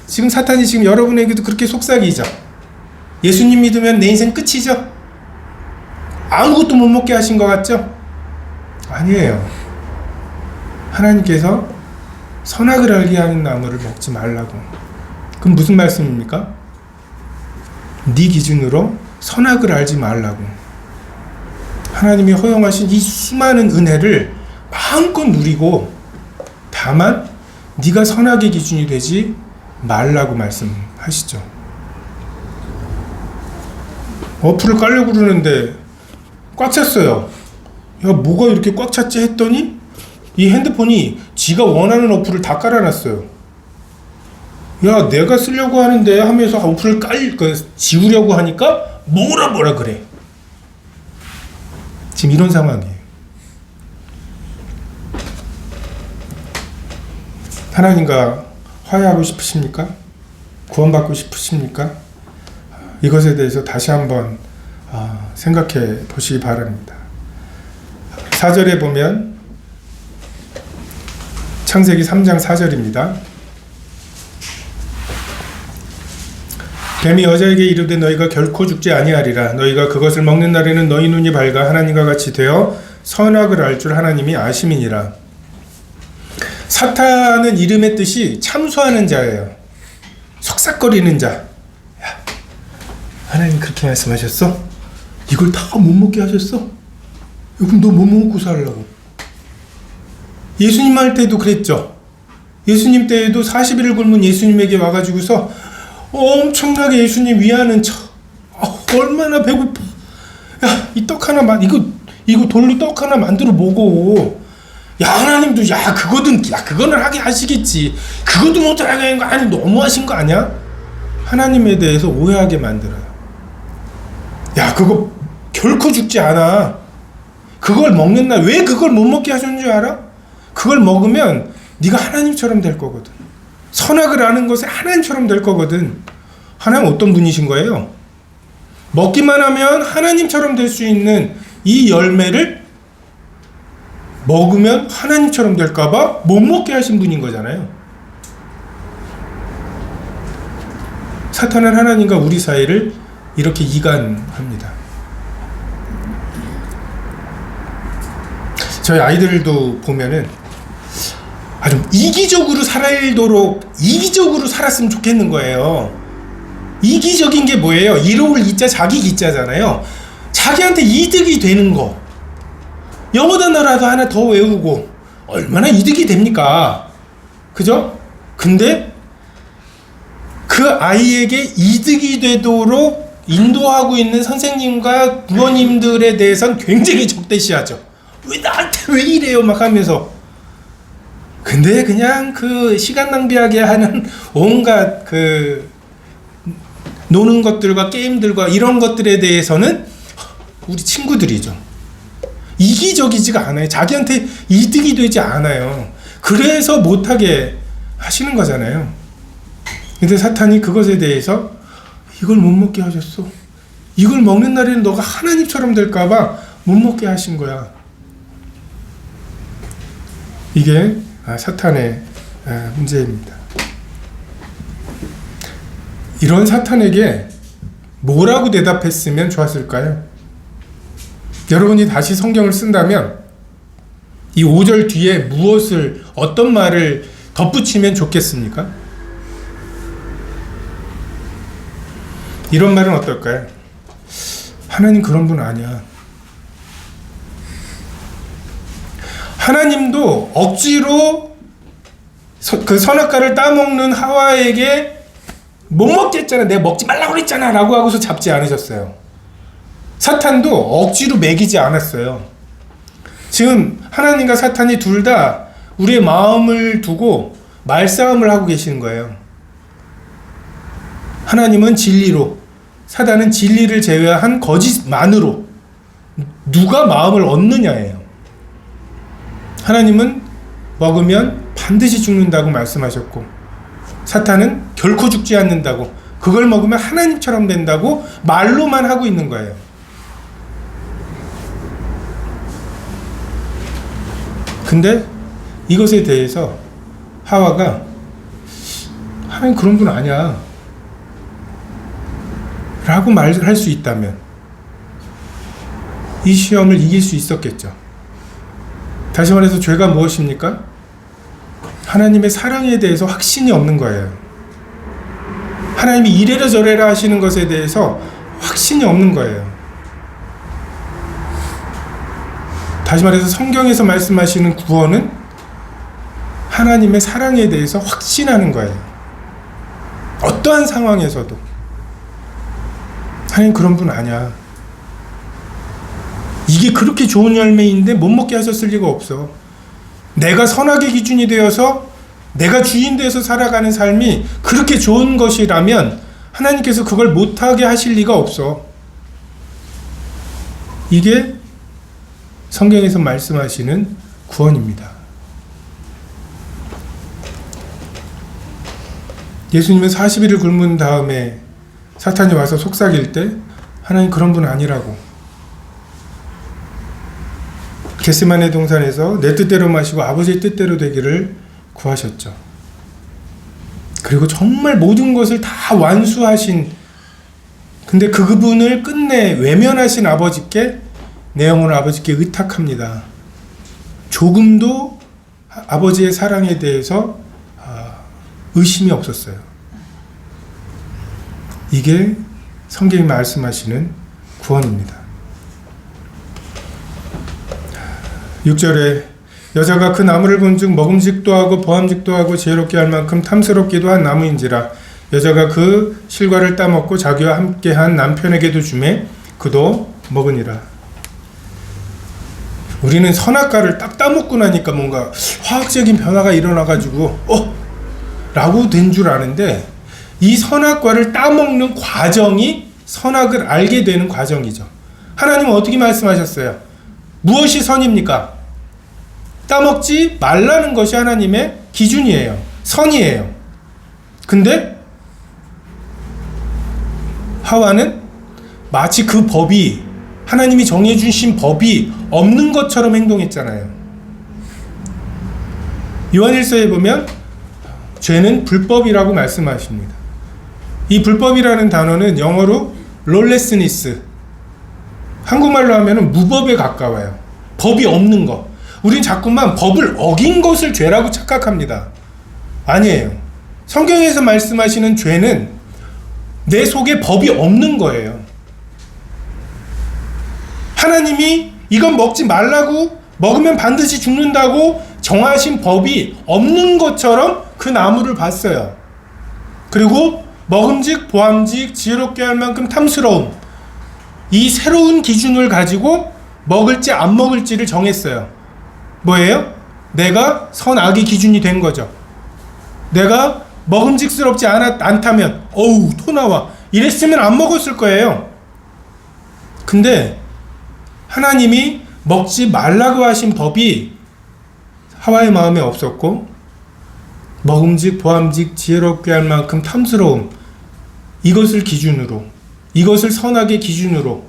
지금 사탄이 지금 여러분에게도 그렇게 속삭이죠. 예수님 믿으면 내 인생 끝이죠. 아무것도 못 먹게 하신 것 같죠? 아니에요. 하나님께서 선악을 알게 하는 나무를 먹지 말라고. 그럼 무슨 말씀입니까? 네 기준으로 선악을 알지 말라고. 하나님이 허용하신 이 수많은 은혜를 마음껏 누리고 다만 네가 선악의 기준이 되지 말라고 말씀하시죠. 어플을 깔려고 그러는데 꽉 찼어요. 야, 뭐가 이렇게 꽉 찼지 했더니 이 핸드폰이 지가 원하는 어플을 다 깔아놨어요. 야, 내가 쓰려고 하는데 하면서 어플을 지우려고 하니까 뭐라 그래. 지금 이런 상황이에요. 하나님과 화해하고 싶으십니까? 구원받고 싶으십니까? 이것에 대해서 다시 한번 생각해 보시기 바랍니다. 4절에 보면 창세기 3장 4절입니다. 뱀이 여자에게 이르되 너희가 결코 죽지 아니하리라. 너희가 그것을 먹는 날에는 너희 눈이 밝아 하나님과 같이 되어 선악을 알 줄 하나님이 아심이니라. 사탄은 이름의 뜻이 참소하는 자예요. 속삭거리는 자. 야, 하나님 그렇게 말씀하셨어? 이걸 다 못 먹게 하셨어? 그럼 너 뭐 먹고 살라고? 예수님 할 때도 그랬죠. 예수님 때에도 40일을 굶은 예수님에게 와가지고서 엄청나게 예수님 위하는 척. 얼마나 배고파. 야, 이 떡 하나 이거 돌로 떡 하나 만들어 먹어. 야, 하나님도 그거는 하게 하시겠지. 그것도 못하게 하는 거 아니 너무하신 거 아니야? 하나님에 대해서 오해하게 만들어요. 야, 그거 결코 죽지 않아. 그걸 먹는 날 왜 그걸 못 먹게 하셨는 줄 알아? 그걸 먹으면 네가 하나님처럼 될 거거든. 선악을 아는 것에 하나님처럼 될 거거든. 하나님 어떤 분이신 거예요? 먹기만 하면 하나님처럼 될 수 있는 이 열매를 먹으면 하나님처럼 될까봐 못 먹게 하신 분인 거잖아요. 사탄은 하나님과 우리 사이를 이렇게 이간합니다. 저희 아이들도 보면은 아주 이기적으로 살았으면 좋겠는 거예요. 이기적인 게 뭐예요? 이로울 이자 자기 기자잖아요. 자기한테 이득이 되는 거. 영어 단어라도 하나 더 외우고 얼마나 이득이 됩니까? 그죠? 근데 그 아이에게 이득이 되도록 인도하고 있는 선생님과 부모님들에 대해서는 굉장히 적대시하죠. 왜 나한테 왜 이래요? 막 하면서. 근데 그냥 그 시간 낭비하게 하는 온갖 그 노는 것들과 게임들과 이런 것들에 대해서는 우리 친구들이죠. 이기적이지가 않아요. 자기한테 이득이 되지 않아요. 그래서 못하게 하시는 거잖아요. 근데 사탄이 그것에 대해서 이걸 못 먹게 하셨어. 이걸 먹는 날에는 너가 하나님처럼 될까봐 못 먹게 하신 거야. 이게 사탄의 문제입니다. 이런 사탄에게 뭐라고 대답했으면 좋았을까요? 여러분이 다시 성경을 쓴다면 이 5절 뒤에 어떤 말을 덧붙이면 좋겠습니까? 이런 말은 어떨까요? 하나님 그런 분 아니야. 하나님도 억지로 그 선악과를 따먹는 하와에게 못 먹게 했잖아. 내가 먹지 말라고 그랬잖아. 라고 하고서 잡지 않으셨어요. 사탄도 억지로 먹이지 않았어요. 지금 하나님과 사탄이 둘 다 우리의 마음을 두고 말싸움을 하고 계시는 거예요. 하나님은 진리로, 사탄은 진리를 제외한 거짓만으로 누가 마음을 얻느냐예요. 하나님은 먹으면 반드시 죽는다고 말씀하셨고 사탄은 결코 죽지 않는다고, 그걸 먹으면 하나님처럼 된다고 말로만 하고 있는 거예요. 근데 이것에 대해서 하와가 하나님 그런 분 아니야 라고 말할 수 있다면 이 시험을 이길 수 있었겠죠. 다시 말해서 죄가 무엇입니까? 하나님의 사랑에 대해서 확신이 없는 거예요. 하나님이 이래라 저래라 하시는 것에 대해서 확신이 없는 거예요. 다시 말해서 성경에서 말씀하시는 구원은 하나님의 사랑에 대해서 확신하는 거예요. 어떠한 상황에서도 하나님 그런 분 아니야. 이게 그렇게 좋은 열매인데 못 먹게 하셨을 리가 없어. 내가 선악의 기준이 되어서 내가 주인 되어서 살아가는 삶이 그렇게 좋은 것이라면 하나님께서 그걸 못하게 하실 리가 없어. 이게 성경에서 말씀하시는 구원입니다. 예수님은 40일을 굶은 다음에 사탄이 와서 속삭일 때 하나님 그런 분 아니라고. 겟세마네 동산에서 내 뜻대로 마시고 아버지의 뜻대로 되기를 구하셨죠. 그리고 정말 모든 것을 다 완수하신, 근데 그분을 끝내 외면하신 아버지께 내 영혼을 아버지께 의탁합니다. 조금도 아버지의 사랑에 대해서 의심이 없었어요. 이게 성경이 말씀하시는 구원입니다. 6절에 여자가 그 나무를 본즉 먹음직도 하고 보암직도 하고 지혜롭게 할 만큼 탐스럽기도 한 나무인지라. 여자가 그 실과를 따먹고 자기와 함께한 남편에게도 주매 그도 먹으니라. 우리는 선악과를 딱 따먹고 나니까 뭔가 화학적인 변화가 일어나가지고 라고 된 줄 아는데, 이 선악과를 따먹는 과정이 선악을 알게 되는 과정이죠. 하나님은 어떻게 말씀하셨어요? 무엇이 선입니까? 따먹지 말라는 것이 하나님의 기준이에요. 선이에요. 근데 하와는 마치 그 법이, 하나님이 정해 주신 법이 없는 것처럼 행동했잖아요. 요한일서에 보면 죄는 불법이라고 말씀하십니다. 이 불법이라는 단어는 영어로 lawlessness, 한국말로 하면 무법에 가까워요. 법이 없는 것. 우린 자꾸만 법을 어긴 것을 죄라고 착각합니다. 아니에요. 성경에서 말씀하시는 죄는 내 속에 법이 없는 거예요. 하나님이 이건 먹지 말라고, 먹으면 반드시 죽는다고 정하신 법이 없는 것처럼 그 나무를 봤어요. 그리고 먹음직, 보암직, 지혜롭게 할 만큼 탐스러움, 이 새로운 기준을 가지고 먹을지 안 먹을지를 정했어요. 뭐예요? 내가 선악의 기준이 된 거죠. 내가 먹음직스럽지 않다면 어우 토 나와 이랬으면 안 먹었을 거예요. 근데 하나님이 먹지 말라고 하신 법이 하와의 마음에 없었고, 먹음직, 보암직, 지혜롭게 할 만큼 탐스러움, 이것을 기준으로, 이것을 선악의 기준으로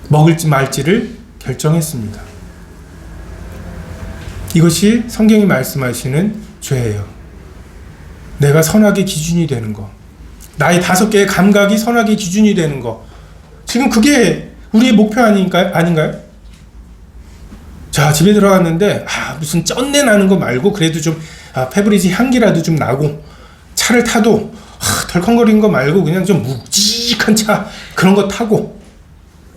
먹을지 말지를 결정했습니다. 이것이 성경이 말씀하시는 죄예요. 내가 선악의 기준이 되는 거, 나의 5개의 감각이 선악의 기준이 되는 거, 지금 그게 우리의 목표 아닌가요? 자, 집에 들어왔는데 무슨 쩐내 나는 거 말고 그래도 좀 페브리즈 향기라도 좀 나고, 차를 타도 덜컹거리는 거 말고 그냥 좀 묵직한 차 그런 거 타고,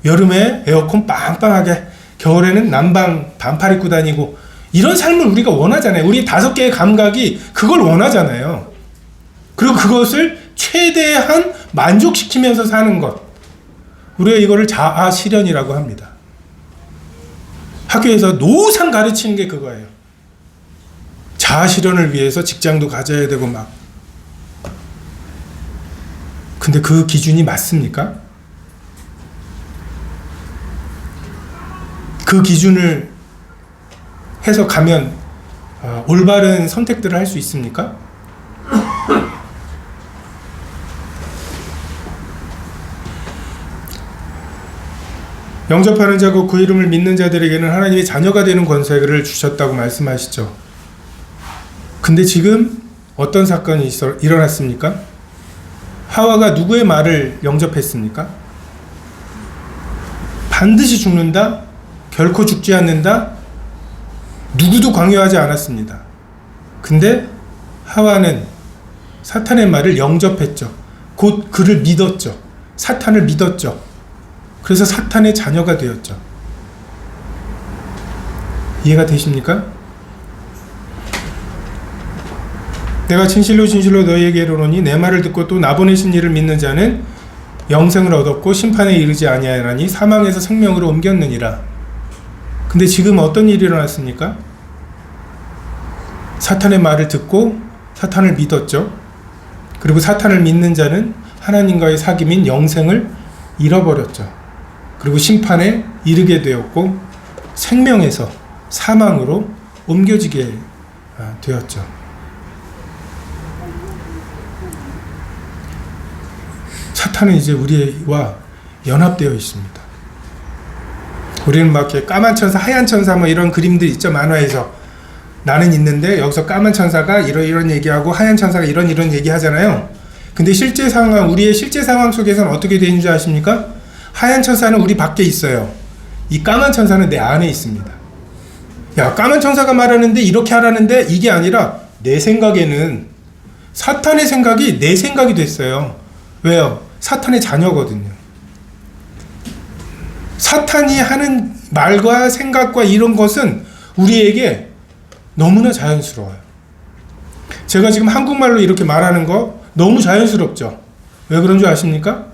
여름에 에어컨 빵빵하게, 겨울에는 난방 반팔 입고 다니고, 이런 삶을 우리가 원하잖아요. 우리 5개의 감각이 그걸 원하잖아요. 그리고 그것을 최대한 만족시키면서 사는 것, 우리가 이거를 자아 실현이라고 합니다. 학교에서 노상 가르치는 게 그거예요. 자아 실현을 위해서 직장도 가져야 되고 막. 근데 그 기준이 맞습니까? 그 기준을 해서 가면 올바른 선택들을 할 수 있습니까? 영접하는 자고 그 이름을 믿는 자들에게는 하나님의 자녀가 되는 권세를 주셨다고 말씀하시죠. 근데 지금 어떤 사건이 일어났습니까? 하와가 누구의 말을 영접했습니까? 반드시 죽는다? 결코 죽지 않는다? 누구도 강요하지 않았습니다. 근데 하와는 사탄의 말을 영접했죠. 곧 그를 믿었죠. 사탄을 믿었죠. 그래서 사탄의 자녀가 되었죠. 이해가 되십니까? 내가 진실로 진실로 너희에게 이르노니 내 말을 듣고 또 나 보내신 이를 믿는 자는 영생을 얻었고 심판에 이르지 아니하나니 사망에서 생명으로 옮겼느니라. 근데 지금 어떤 일이 일어났습니까? 사탄의 말을 듣고 사탄을 믿었죠. 그리고 사탄을 믿는 자는 하나님과의 사귐인 영생을 잃어버렸죠. 그리고 심판에 이르게 되었고 생명에서 사망으로 옮겨지게 되었죠. 사탄은 이제 우리와 연합되어 있습니다. 우리는 막 이렇게 까만 천사, 하얀 천사 뭐 이런 그림들 있죠, 만화에서. 나는 있는데 여기서 까만 천사가 이런 얘기하고 하얀 천사가 이런 얘기 하잖아요. 근데 실제 상황, 우리의 실제 상황 속에서는 어떻게 되는 줄 아십니까? 하얀 천사는 우리 밖에 있어요. 이 까만 천사는 내 안에 있습니다. 야, 까만 천사가 말하는데 이렇게 하라는데 이게 아니라 내 생각에는 사탄의 생각이 내 생각이 됐어요. 왜요? 사탄의 자녀거든요. 사탄이 하는 말과 생각과 이런 것은 우리에게 너무나 자연스러워요. 제가 지금 한국말로 이렇게 말하는 거 너무 자연스럽죠? 왜 그런 줄 아십니까?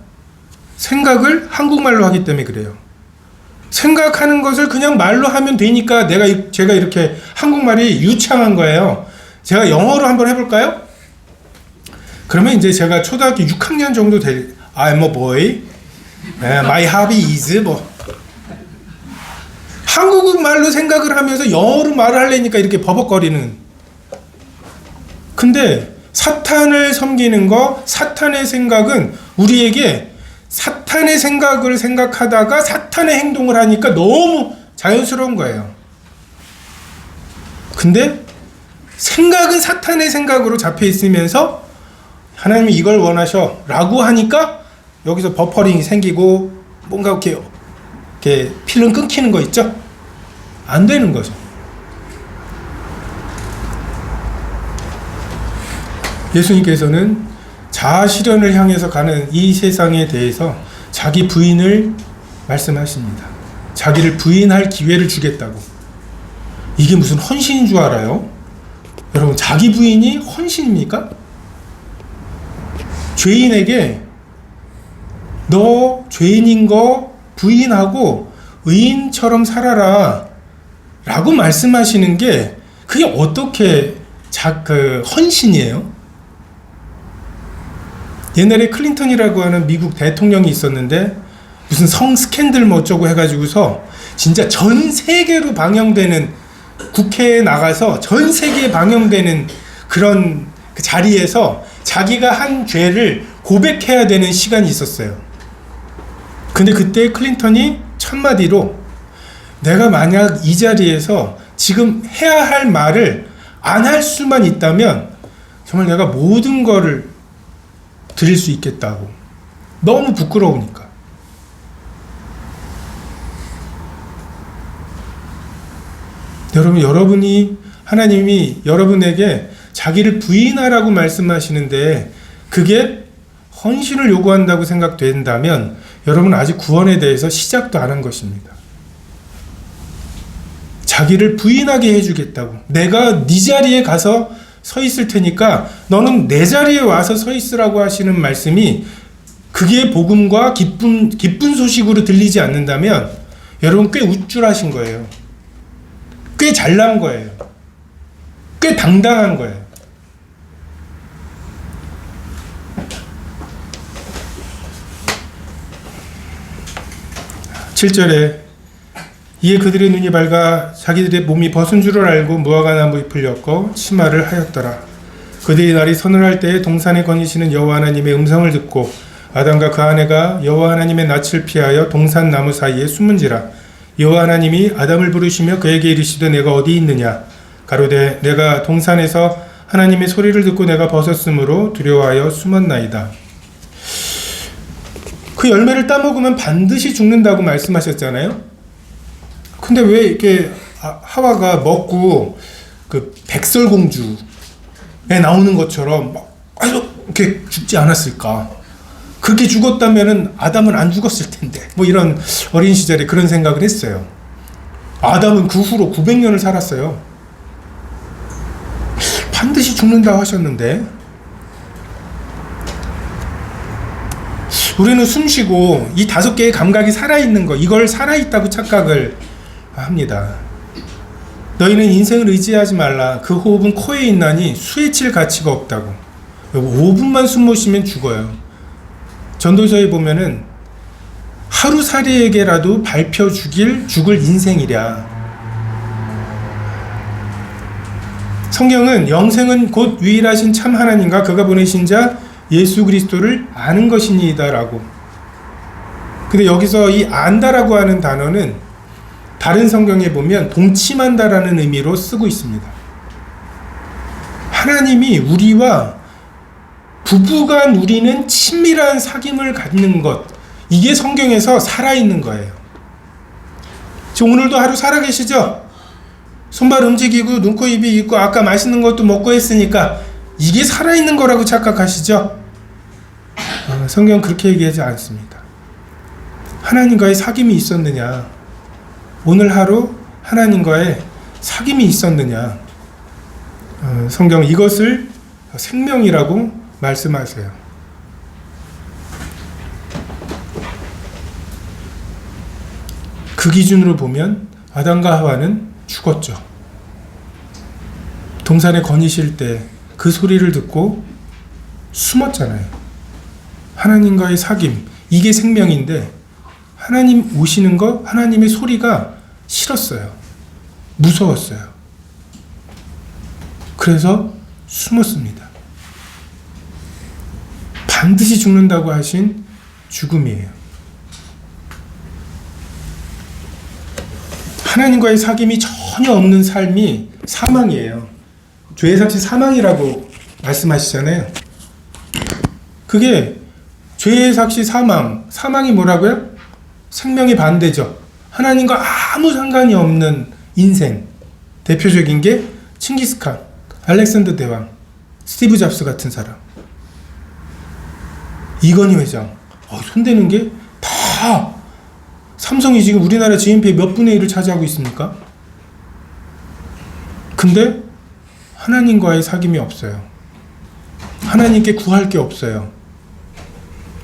생각을 한국말로 하기 때문에 그래요. 생각하는 것을 그냥 말로 하면 되니까 제가 이렇게 한국말이 유창한 거예요. 제가 영어로 한번 해볼까요? 그러면 이제 제가 초등학교 6학년 정도 I'm a boy. My hobby is 뭐. 한국말로 생각을 하면서 영어로 말을 하려니까 이렇게 버벅거리는. 근데 사탄을 섬기는 거, 사탄의 생각은 우리에게 사탄의 생각을 생각하다가 사탄의 행동을 하니까 너무 자연스러운 거예요. 근데 생각은 사탄의 생각으로 잡혀 있으면서 하나님이 이걸 원하셔 라고 하니까 여기서 버퍼링이 생기고 뭔가 이렇게 필름 끊기는 거 있죠? 안 되는 거죠. 예수님께서는 자아 실현을 향해서 가는 이 세상에 대해서 자기 부인을 말씀하십니다. 자기를 부인할 기회를 주겠다고. 이게 무슨 헌신인 줄 알아요? 여러분, 자기 부인이 헌신입니까? 죄인에게 너 죄인인 거 부인하고 의인처럼 살아라 라고 말씀하시는 게 그게 어떻게 헌신이에요? 옛날에 클린턴이라고 하는 미국 대통령이 있었는데 무슨 성 스캔들 뭐 어쩌고 해가지고서 진짜 전 세계로 방영되는, 국회에 나가서 전 세계에 방영되는 그런 그 자리에서 자기가 한 죄를 고백해야 되는 시간이 있었어요. 근데 그때 클린턴이 첫마디로 내가 만약 이 자리에서 지금 해야 할 말을 안 할 수만 있다면 정말 내가 모든 거를 드릴 수 있겠다고. 너무 부끄러우니까. 여러분이 하나님이 여러분에게 자기를 부인하라고 말씀하시는데 그게 헌신을 요구한다고 생각된다면 여러분은 아직 구원에 대해서 시작도 안 한 것입니다. 자기를 부인하게 해주겠다고. 내가 네 자리에 가서 서 있을 테니까 너는 내 자리에 와서 서 있으라고 하시는 말씀이 그게 복음과 기쁜 소식으로 들리지 않는다면 여러분 꽤 우쭐하신 거예요. 꽤 잘난 거예요. 꽤 당당한 거예요. 7절에 이에 그들의 눈이 밝아 자기들의 몸이 벗은 줄을 알고 무화과 나무 잎을 엮어 치마를 하였더라. 그들이 날이 서늘할 때에 동산에 거니시는 여호와 하나님의 음성을 듣고 아담과 그 아내가 여호와 하나님의 낯을 피하여 동산 나무 사이에 숨은지라. 여호와 하나님이 아담을 부르시며 그에게 이르시되 내가 어디 있느냐. 가로되 내가 동산에서 하나님의 소리를 듣고 내가 벗었으므로 두려워하여 숨었나이다. 그 열매를 따먹으면 반드시 죽는다고 말씀하셨잖아요. 근데 왜 이렇게 하와가 먹고 그 백설공주에 나오는 것처럼 아주 이렇게 죽지 않았을까? 그렇게 죽었다면은 아담은 안 죽었을 텐데. 뭐 이런 어린 시절에 그런 생각을 했어요. 아담은 그 후로 900년을 살았어요. 반드시 죽는다고 하셨는데 우리는 숨쉬고 이 5개의 감각이 살아있는 거, 이걸 살아있다고 착각을 합니다. 너희는 인생을 의지하지 말라. 그 호흡은 코에 있나니 수에 칠 가치가 없다고. 5분만 숨 못 쉬면 죽어요. 전도서에 보면은 하루살이에게라도 밟혀 죽을 인생이랴. 성경은 영생은 곧 유일하신 참 하나님과 그가 보내신 자 예수 그리스도를 아는 것이니이다라고. 근데 여기서 이 안다라고 하는 단어는 다른 성경에 보면 동침한다라는 의미로 쓰고 있습니다. 하나님이 우리와 부부간 우리는 친밀한 사귐을 갖는 것, 이게 성경에서 살아있는 거예요. 지금 오늘도 하루 살아계시죠? 손발 움직이고 눈, 코, 입이 있고 아까 맛있는 것도 먹고 했으니까 이게 살아있는 거라고 착각하시죠? 성경은 그렇게 얘기하지 않습니다. 하나님과의 사귐이 있었느냐? 오늘 하루 하나님과의 사귐이 있었느냐? 성경 이것을 생명이라고 말씀하세요. 그 기준으로 보면 아담과 하와는 죽었죠. 동산에 거니실 때 그 소리를 듣고 숨었잖아요. 하나님과의 사귐, 이게 생명인데 하나님 오시는 거, 하나님의 소리가 싫었어요. 무서웠어요. 그래서 숨었습니다. 반드시 죽는다고 하신 죽음이에요. 하나님과의 사귐이 전혀 없는 삶이 사망이에요. 죄의 삭시 사망이라고 말씀하시잖아요. 그게 죄의 삭시 사망이 뭐라고요? 생명의 반대죠. 하나님과 아무 상관이 없는 인생. 대표적인 게 칭기스칸, 알렉산더 대왕, 스티브 잡스 같은 사람. 이건희 회장. 손대는 게 다 삼성이 지금 우리나라 GNP의 몇 분의 1을 차지하고 있습니까? 근데 하나님과의 사귐이 없어요. 하나님께 구할 게 없어요.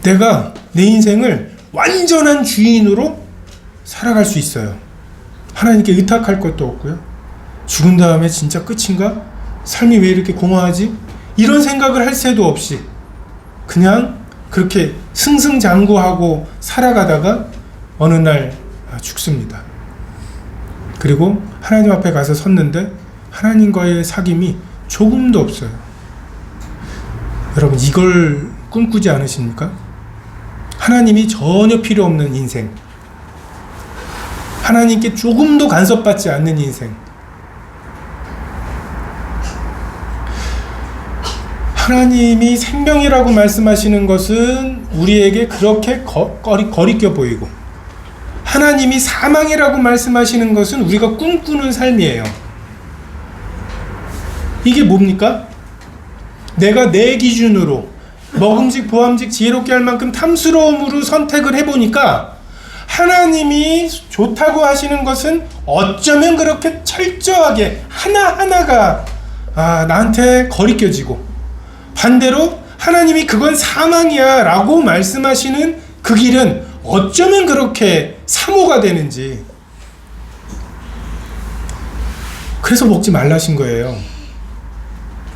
내가 내 인생을 완전한 주인으로 살아갈 수 있어요. 하나님께 의탁할 것도 없고요. 죽은 다음에 진짜 끝인가? 삶이 왜 이렇게 공허하지? 이런 생각을 할 새도 없이 그냥 그렇게 승승장구하고 살아가다가 어느 날 죽습니다. 그리고 하나님 앞에 가서 섰는데 하나님과의 사귐이 조금도 없어요. 여러분 이걸 꿈꾸지 않으십니까? 하나님이 전혀 필요 없는 인생, 하나님께 조금도 간섭받지 않는 인생. 하나님이 생명이라고 말씀하시는 것은 우리에게 그렇게 거리껴 보이고, 하나님이 사망이라고 말씀하시는 것은 우리가 꿈꾸는 삶이에요. 이게 뭡니까? 내가 내 기준으로 먹음직 보암직 지혜롭게 할 만큼 탐스러움으로 선택을 해보니까 하나님이 좋다고 하시는 것은 어쩌면 그렇게 철저하게 하나하나가 나한테 거리껴지고, 반대로 하나님이 그건 사망이야 라고 말씀하시는 그 길은 어쩌면 그렇게 사모가 되는지. 그래서 먹지 말라신 거예요.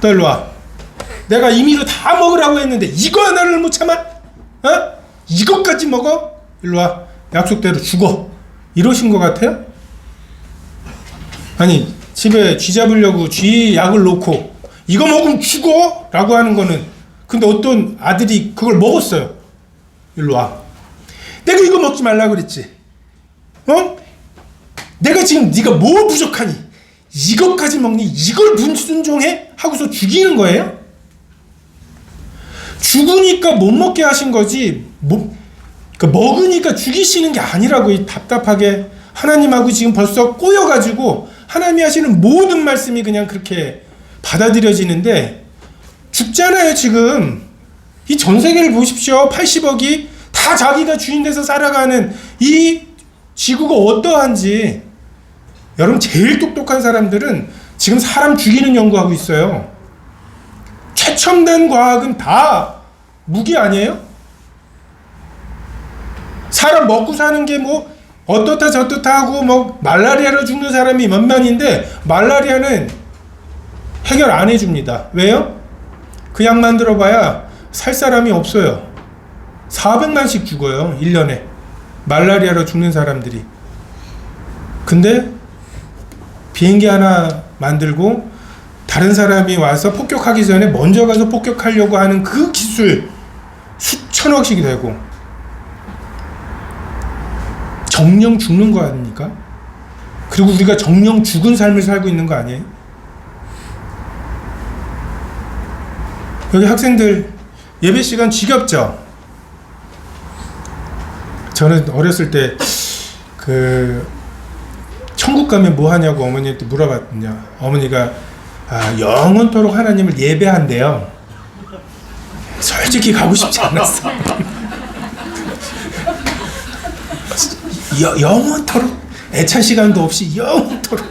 너 일로 와. 내가 임의로 다 먹으라고 했는데 이거 하나를 못 참아? 이것까지 먹어? 일로 와. 약속대로 죽어. 이러신 것 같아요? 아니 집에 쥐 잡으려고 쥐 약을 놓고 이거 먹으면 죽어? 라고 하는 거는, 근데 어떤 아들이 그걸 먹었어요. 일로 와. 내가 이거 먹지 말라고 그랬지. 내가 지금 네가 뭐 부족하니? 이것까지 먹니? 이걸 불순종해? 하고서 죽이는 거예요? 죽으니까 못 먹게 하신 거지, 먹으니까 죽이시는 게 아니라고. 답답하게 하나님하고 지금 벌써 꼬여가지고 하나님이 하시는 모든 말씀이 그냥 그렇게 받아들여지는데 죽잖아요. 지금 이 전 세계를 보십시오. 80억이 다 자기가 주인 돼서 살아가는 이 지구가 어떠한지. 여러분 제일 똑똑한 사람들은 지금 사람 죽이는 연구하고 있어요. 최첨단 과학은 다 무기 아니에요? 사람 먹고 사는 게 뭐 어떻다 저떻다 하고 뭐 말라리아로 죽는 사람이 몇만인데 말라리아는 해결 안 해줍니다. 왜요? 그 약 만들어봐야 살 사람이 없어요. 400만씩 죽어요. 1년에 말라리아로 죽는 사람들이. 근데 비행기 하나 만들고 다른 사람이 와서 폭격하기 전에 먼저 가서 폭격하려고 하는 그 기술 수천억씩이 되고 정령 죽는 거 아닙니까? 그리고 우리가 정령 죽은 삶을 살고 있는 거 아니에요? 여기 학생들 예배 시간 지겹죠? 저는 어렸을 때 천국 가면 뭐 하냐고 어머니한테 물어봤거든요. 어머니가 영원토록 하나님을 예배한대요. 솔직히 가고 싶지 않았어. 영원토록 애찬 시간도 없이 영원토록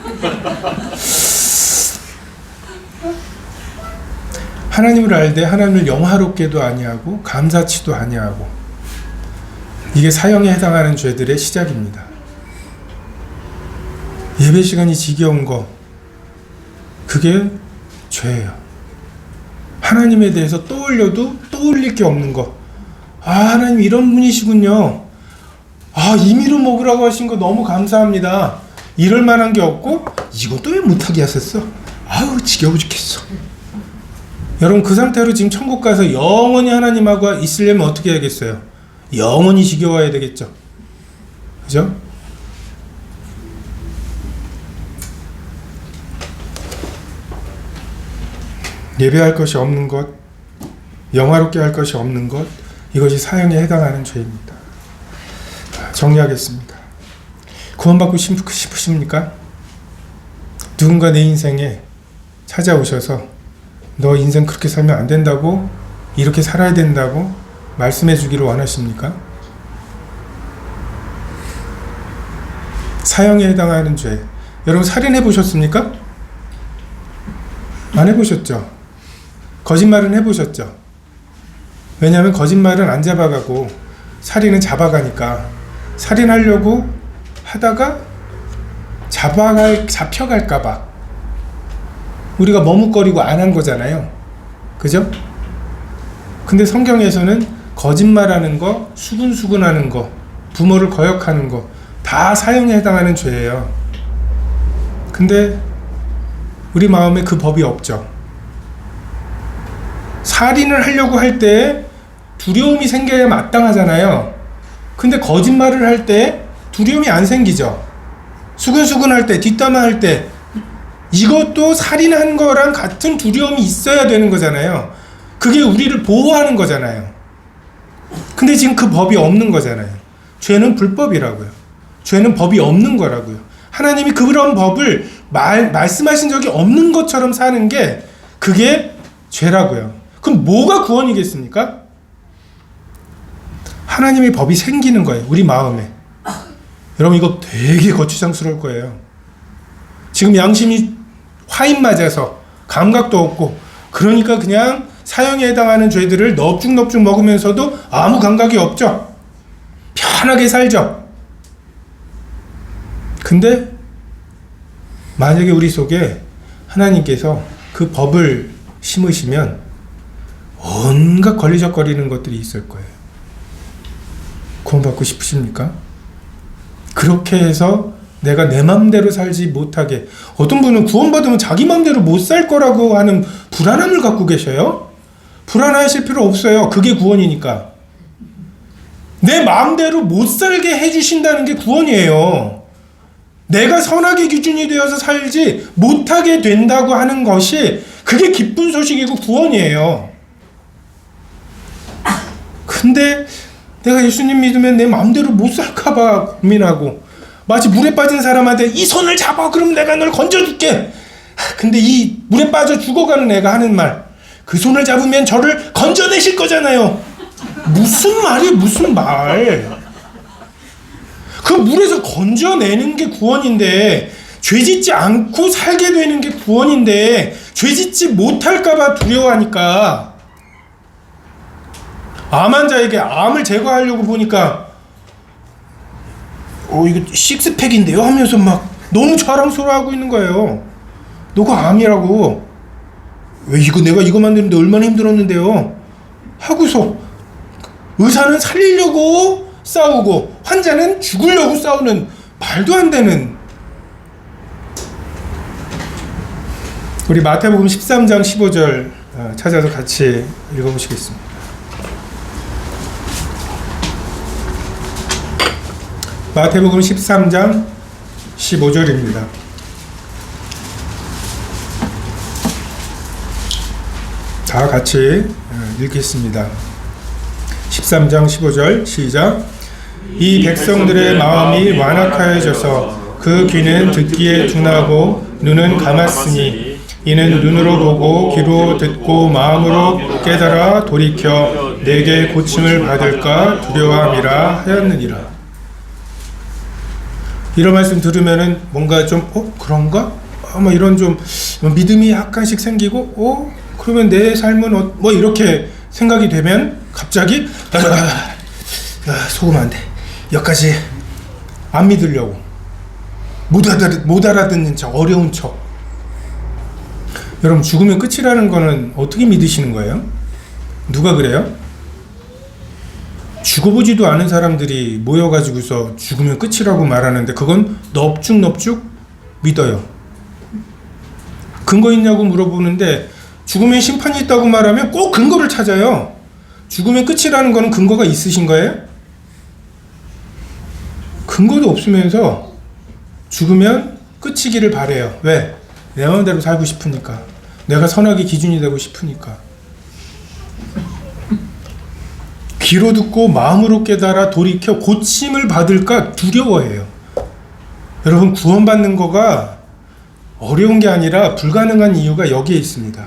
하나님을 알되 하나님을 영화롭게도 아니하고 감사치도 아니하고 이게 사형에 해당하는 죄들의 시작입니다. 예배 시간이 지겨운 거 그게 죄예요. 하나님에 대해서 떠올려도 떠올릴 게 없는 거. 하나님 이런 분이시군요. 임의로 먹으라고 하신 거 너무 감사합니다. 이럴 만한 게 없고 이것도 왜 못하게 하셨어? 지겨워 죽겠어. 여러분 그 상태로 지금 천국 가서 영원히 하나님하고 있으려면 어떻게 해야겠어요? 영원히 지겨워야 되겠죠. 그죠? 예배할 것이 없는 것, 영화롭게 할 것이 없는 것, 이것이 사형에 해당하는 죄입니다. 정리하겠습니다. 구원받고 싶으십니까? 누군가 내 인생에 찾아오셔서 너 인생 그렇게 살면 안 된다고, 이렇게 살아야 된다고 말씀해 주기를 원하십니까? 사형에 해당하는 죄. 여러분 살인해 보셨습니까? 안 해보셨죠? 거짓말은 해보셨죠? 왜냐하면 거짓말은 안 잡아가고 살인은 잡아가니까 살인하려고 하다가 잡혀갈까봐 우리가 머뭇거리고 안 한 거잖아요. 그죠? 근데 성경에서는 거짓말하는 거, 수근수근하는 거, 부모를 거역하는 거 다 사형에 해당하는 죄예요. 근데 우리 마음에 그 법이 없죠. 살인을 하려고 할 때 두려움이 생겨야 마땅하잖아요. 근데 거짓말을 할 때 두려움이 안 생기죠. 수근수근할 때, 뒷담화할 때 이것도 살인한 거랑 같은 두려움이 있어야 되는 거잖아요. 그게 우리를 보호하는 거잖아요. 근데 지금 그 법이 없는 거잖아요. 죄는 불법이라고요. 죄는 법이 없는 거라고요. 하나님이 그런 법을 말씀하신 적이 없는 것처럼 사는 게 그게 죄라고요. 그럼 뭐가 구원이겠습니까? 하나님의 법이 생기는 거예요. 우리 마음에. 여러분 이거 되게 거추장스러울 거예요. 지금 양심이 화인 맞아서 감각도 없고 그러니까 그냥 사형에 해당하는 죄들을 넙죽넙죽 먹으면서도 아무 감각이 없죠. 편하게 살죠. 근데 만약에 우리 속에 하나님께서 그 법을 심으시면 온갖 걸리적거리는 것들이 있을 거예요. 구원받고 싶으십니까? 그렇게 해서 내가 내 맘대로 살지 못하게, 어떤 분은 구원받으면 자기 맘대로 못 살 거라고 하는 불안함을 갖고 계셔요. 불안하실 필요 없어요. 그게 구원이니까. 내 마음대로 못 살게 해주신다는 게 구원이에요. 내가 선악의 기준이 되어서 살지 못하게 된다고 하는 것이 그게 기쁜 소식이고 구원이에요. 근데 내가 예수님 믿으면 내 마음대로 못 살까봐 고민하고 마치 물에 빠진 사람한테 이 손을 잡아 그럼 내가 널 건져줄게. 근데 이 물에 빠져 죽어가는 애가 하는 말, 그 손을 잡으면 저를 건져내실 거잖아요. 무슨 말이 무슨 말. 그 물에서 건져내는 게 구원인데, 죄짓지 않고 살게 되는 게 구원인데 죄짓지 못할까봐 두려워하니까, 암 환자에게 암을 제거하려고 보니까 이거 식스팩인데요 하면서 막 너무 자랑스러워하고 있는 거예요. 너가 암이라고. 왜 내가 이거 만드는데 얼마나 힘들었는데요 하고서 의사는 살리려고 싸우고 환자는 죽으려고 싸우는 말도 안 되는. 우리 마태복음 13장 15절 찾아서 같이 읽어보시겠습니다. 마태복음 13장 15절입니다. 다 같이 읽겠습니다. 13장 15절 시작. 이 백성들의 마음이 완악하여져서 그 귀는 듣기에 둔하고 눈은 감았으니 이는 눈으로 보고 귀로 듣고 마음으로 깨달아 돌이켜 내게 고침을 받을까 두려워함이라 하였느니라. 이런 말씀 들으면은 뭔가 좀 그런가? 뭐 이런 좀 믿음이 약간씩 생기고 그러면 내 삶은 뭐 이렇게 생각이 되면 갑자기 속으면 안 돼. 여기까지 안 믿으려고 못 알아듣는 척, 어려운 척. 여러분, 죽으면 끝이라는 거는 어떻게 믿으시는 거예요? 누가 그래요? 죽어보지도 않은 사람들이 모여가지고서 죽으면 끝이라고 말하는데 그건 넙죽넙죽 믿어요. 근거 있냐고 물어보는데 죽으면 심판이 있다고 말하면 꼭 근거를 찾아요. 죽으면 끝이라는 거는 근거가 있으신 거예요? 근거도 없으면서 죽으면 끝이기를 바래요. 왜? 내 마음대로 살고 싶으니까. 내가 선악의 기준이 되고 싶으니까. 귀로 듣고 마음으로 깨달아 돌이켜 고침을 받을까 두려워해요. 여러분, 구원받는 거가 어려운 게 아니라 불가능한 이유가 여기에 있습니다.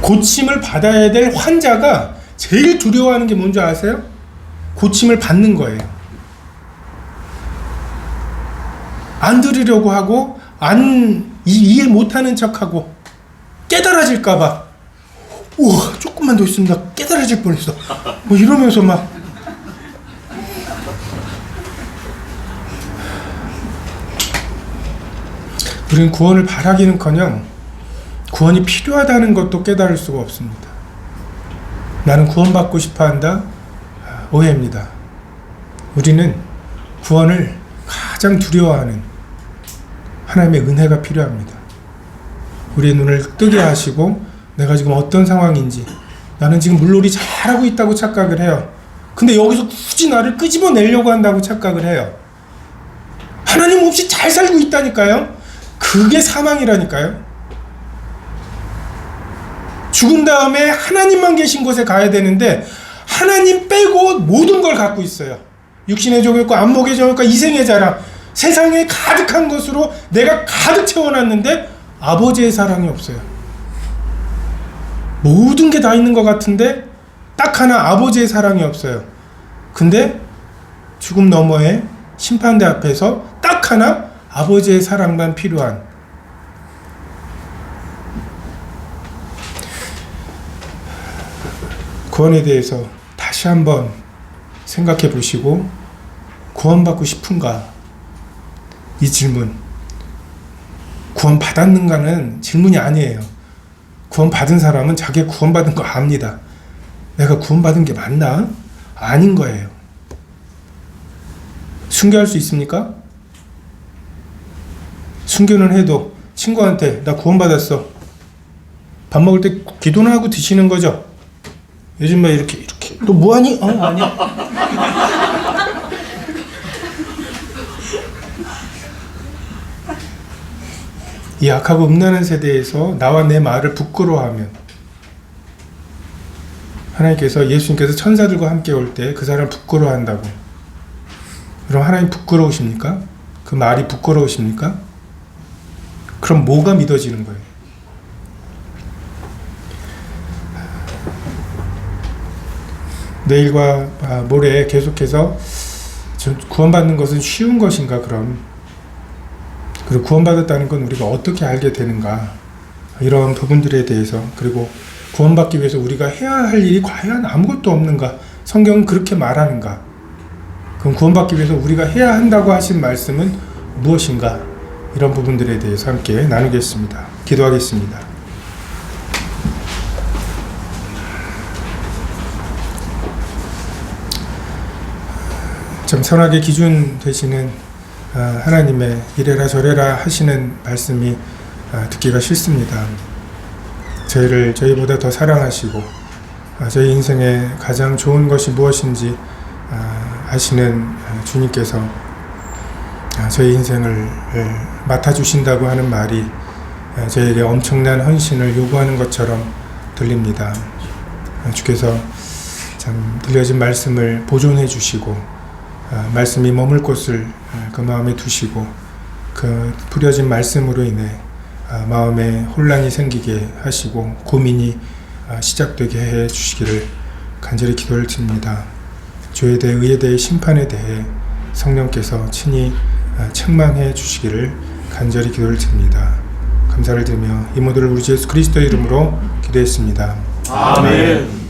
고침을 받아야 될 환자가 제일 두려워하는 게 뭔지 아세요? 고침을 받는 거예요. 안 들으려고 하고 이해 못하는 척하고 깨달아질까봐 우와 조금만 더 있으면 나 깨달아질 뻔했어 뭐 이러면서 막 우리는 구원을 바라기는커녕 구원이 필요하다는 것도 깨달을 수가 없습니다. 나는 구원받고 싶어한다? 오해입니다. 우리는 구원을 가장 두려워하는 하나님의 은혜가 필요합니다. 우리의 눈을 뜨게 하시고 내가 지금 어떤 상황인지, 나는 지금 물놀이 잘하고 있다고 착각을 해요. 근데 여기서 굳이 나를 끄집어내려고 한다고 착각을 해요. 하나님 없이 잘 살고 있다니까요. 그게 사망이라니까요. 죽은 다음에 하나님만 계신 곳에 가야 되는데 하나님 빼고 모든 걸 갖고 있어요. 육신의 정욕과 안목의 정욕과 이생의 자랑, 세상에 가득한 것으로 내가 가득 채워놨는데 아버지의 사랑이 없어요. 모든 게 다 있는 것 같은데 딱 하나 아버지의 사랑이 없어요. 근데 죽음 너머에 심판대 앞에서 딱 하나 아버지의 사랑만 필요한, 구원에 대해서 다시 한번 생각해 보시고, 구원받고 싶은가? 이 질문, 구원받았는가는 질문이 아니에요. 구원받은 사람은 자기가 구원받은 거 압니다. 내가 구원받은 게 맞나? 아닌 거예요. 순교할 수 있습니까? 순교는 해도 친구한테 나 구원받았어. 밥 먹을 때 기도는 하고 드시는 거죠? 요즘 막 이렇게 또 뭐하니? 아니야. 이 악하고 음란한 세대에서 나와 내 말을 부끄러워하면 하나님께서, 예수님께서 천사들과 함께 올 때 그 사람을 부끄러워한다고. 그럼 하나님 부끄러우십니까? 그 말이 부끄러우십니까? 그럼 뭐가 믿어지는 거예요? 내일과 모레 계속해서 구원받는 것은 쉬운 것인가? 그럼 그리고 구원받았다는 건 우리가 어떻게 알게 되는가? 이런 부분들에 대해서, 그리고 구원받기 위해서 우리가 해야 할 일이 과연 아무것도 없는가? 성경은 그렇게 말하는가? 그럼 구원받기 위해서 우리가 해야 한다고 하신 말씀은 무엇인가? 이런 부분들에 대해서 함께 나누겠습니다. 기도하겠습니다. 좀 선악의 기준 되시는 하나님의 이래라 저래라 하시는 말씀이 듣기가 싫습니다. 저희를 저희보다 더 사랑하시고 저희 인생에 가장 좋은 것이 무엇인지 아시는 주님께서 저희 인생을 맡아주신다고 하는 말이 저에게 엄청난 헌신을 요구하는 것처럼 들립니다. 주께서 참 들려진 말씀을 보존해 주시고 말씀이 머물 곳을 그 마음에 두시고 그 뿌려진 말씀으로 인해 마음에 혼란이 생기게 하시고 고민이 시작되게 해 주시기를 간절히 기도를 드립니다. 죄에 대해 의에 대해 심판에 대해 성령께서 친히 책망해 주시기를 간절히 기도를 드립니다. 감사를 드리며 이 모두를 우리 주 예수 그리스도의 이름으로 기도했습니다. 아멘.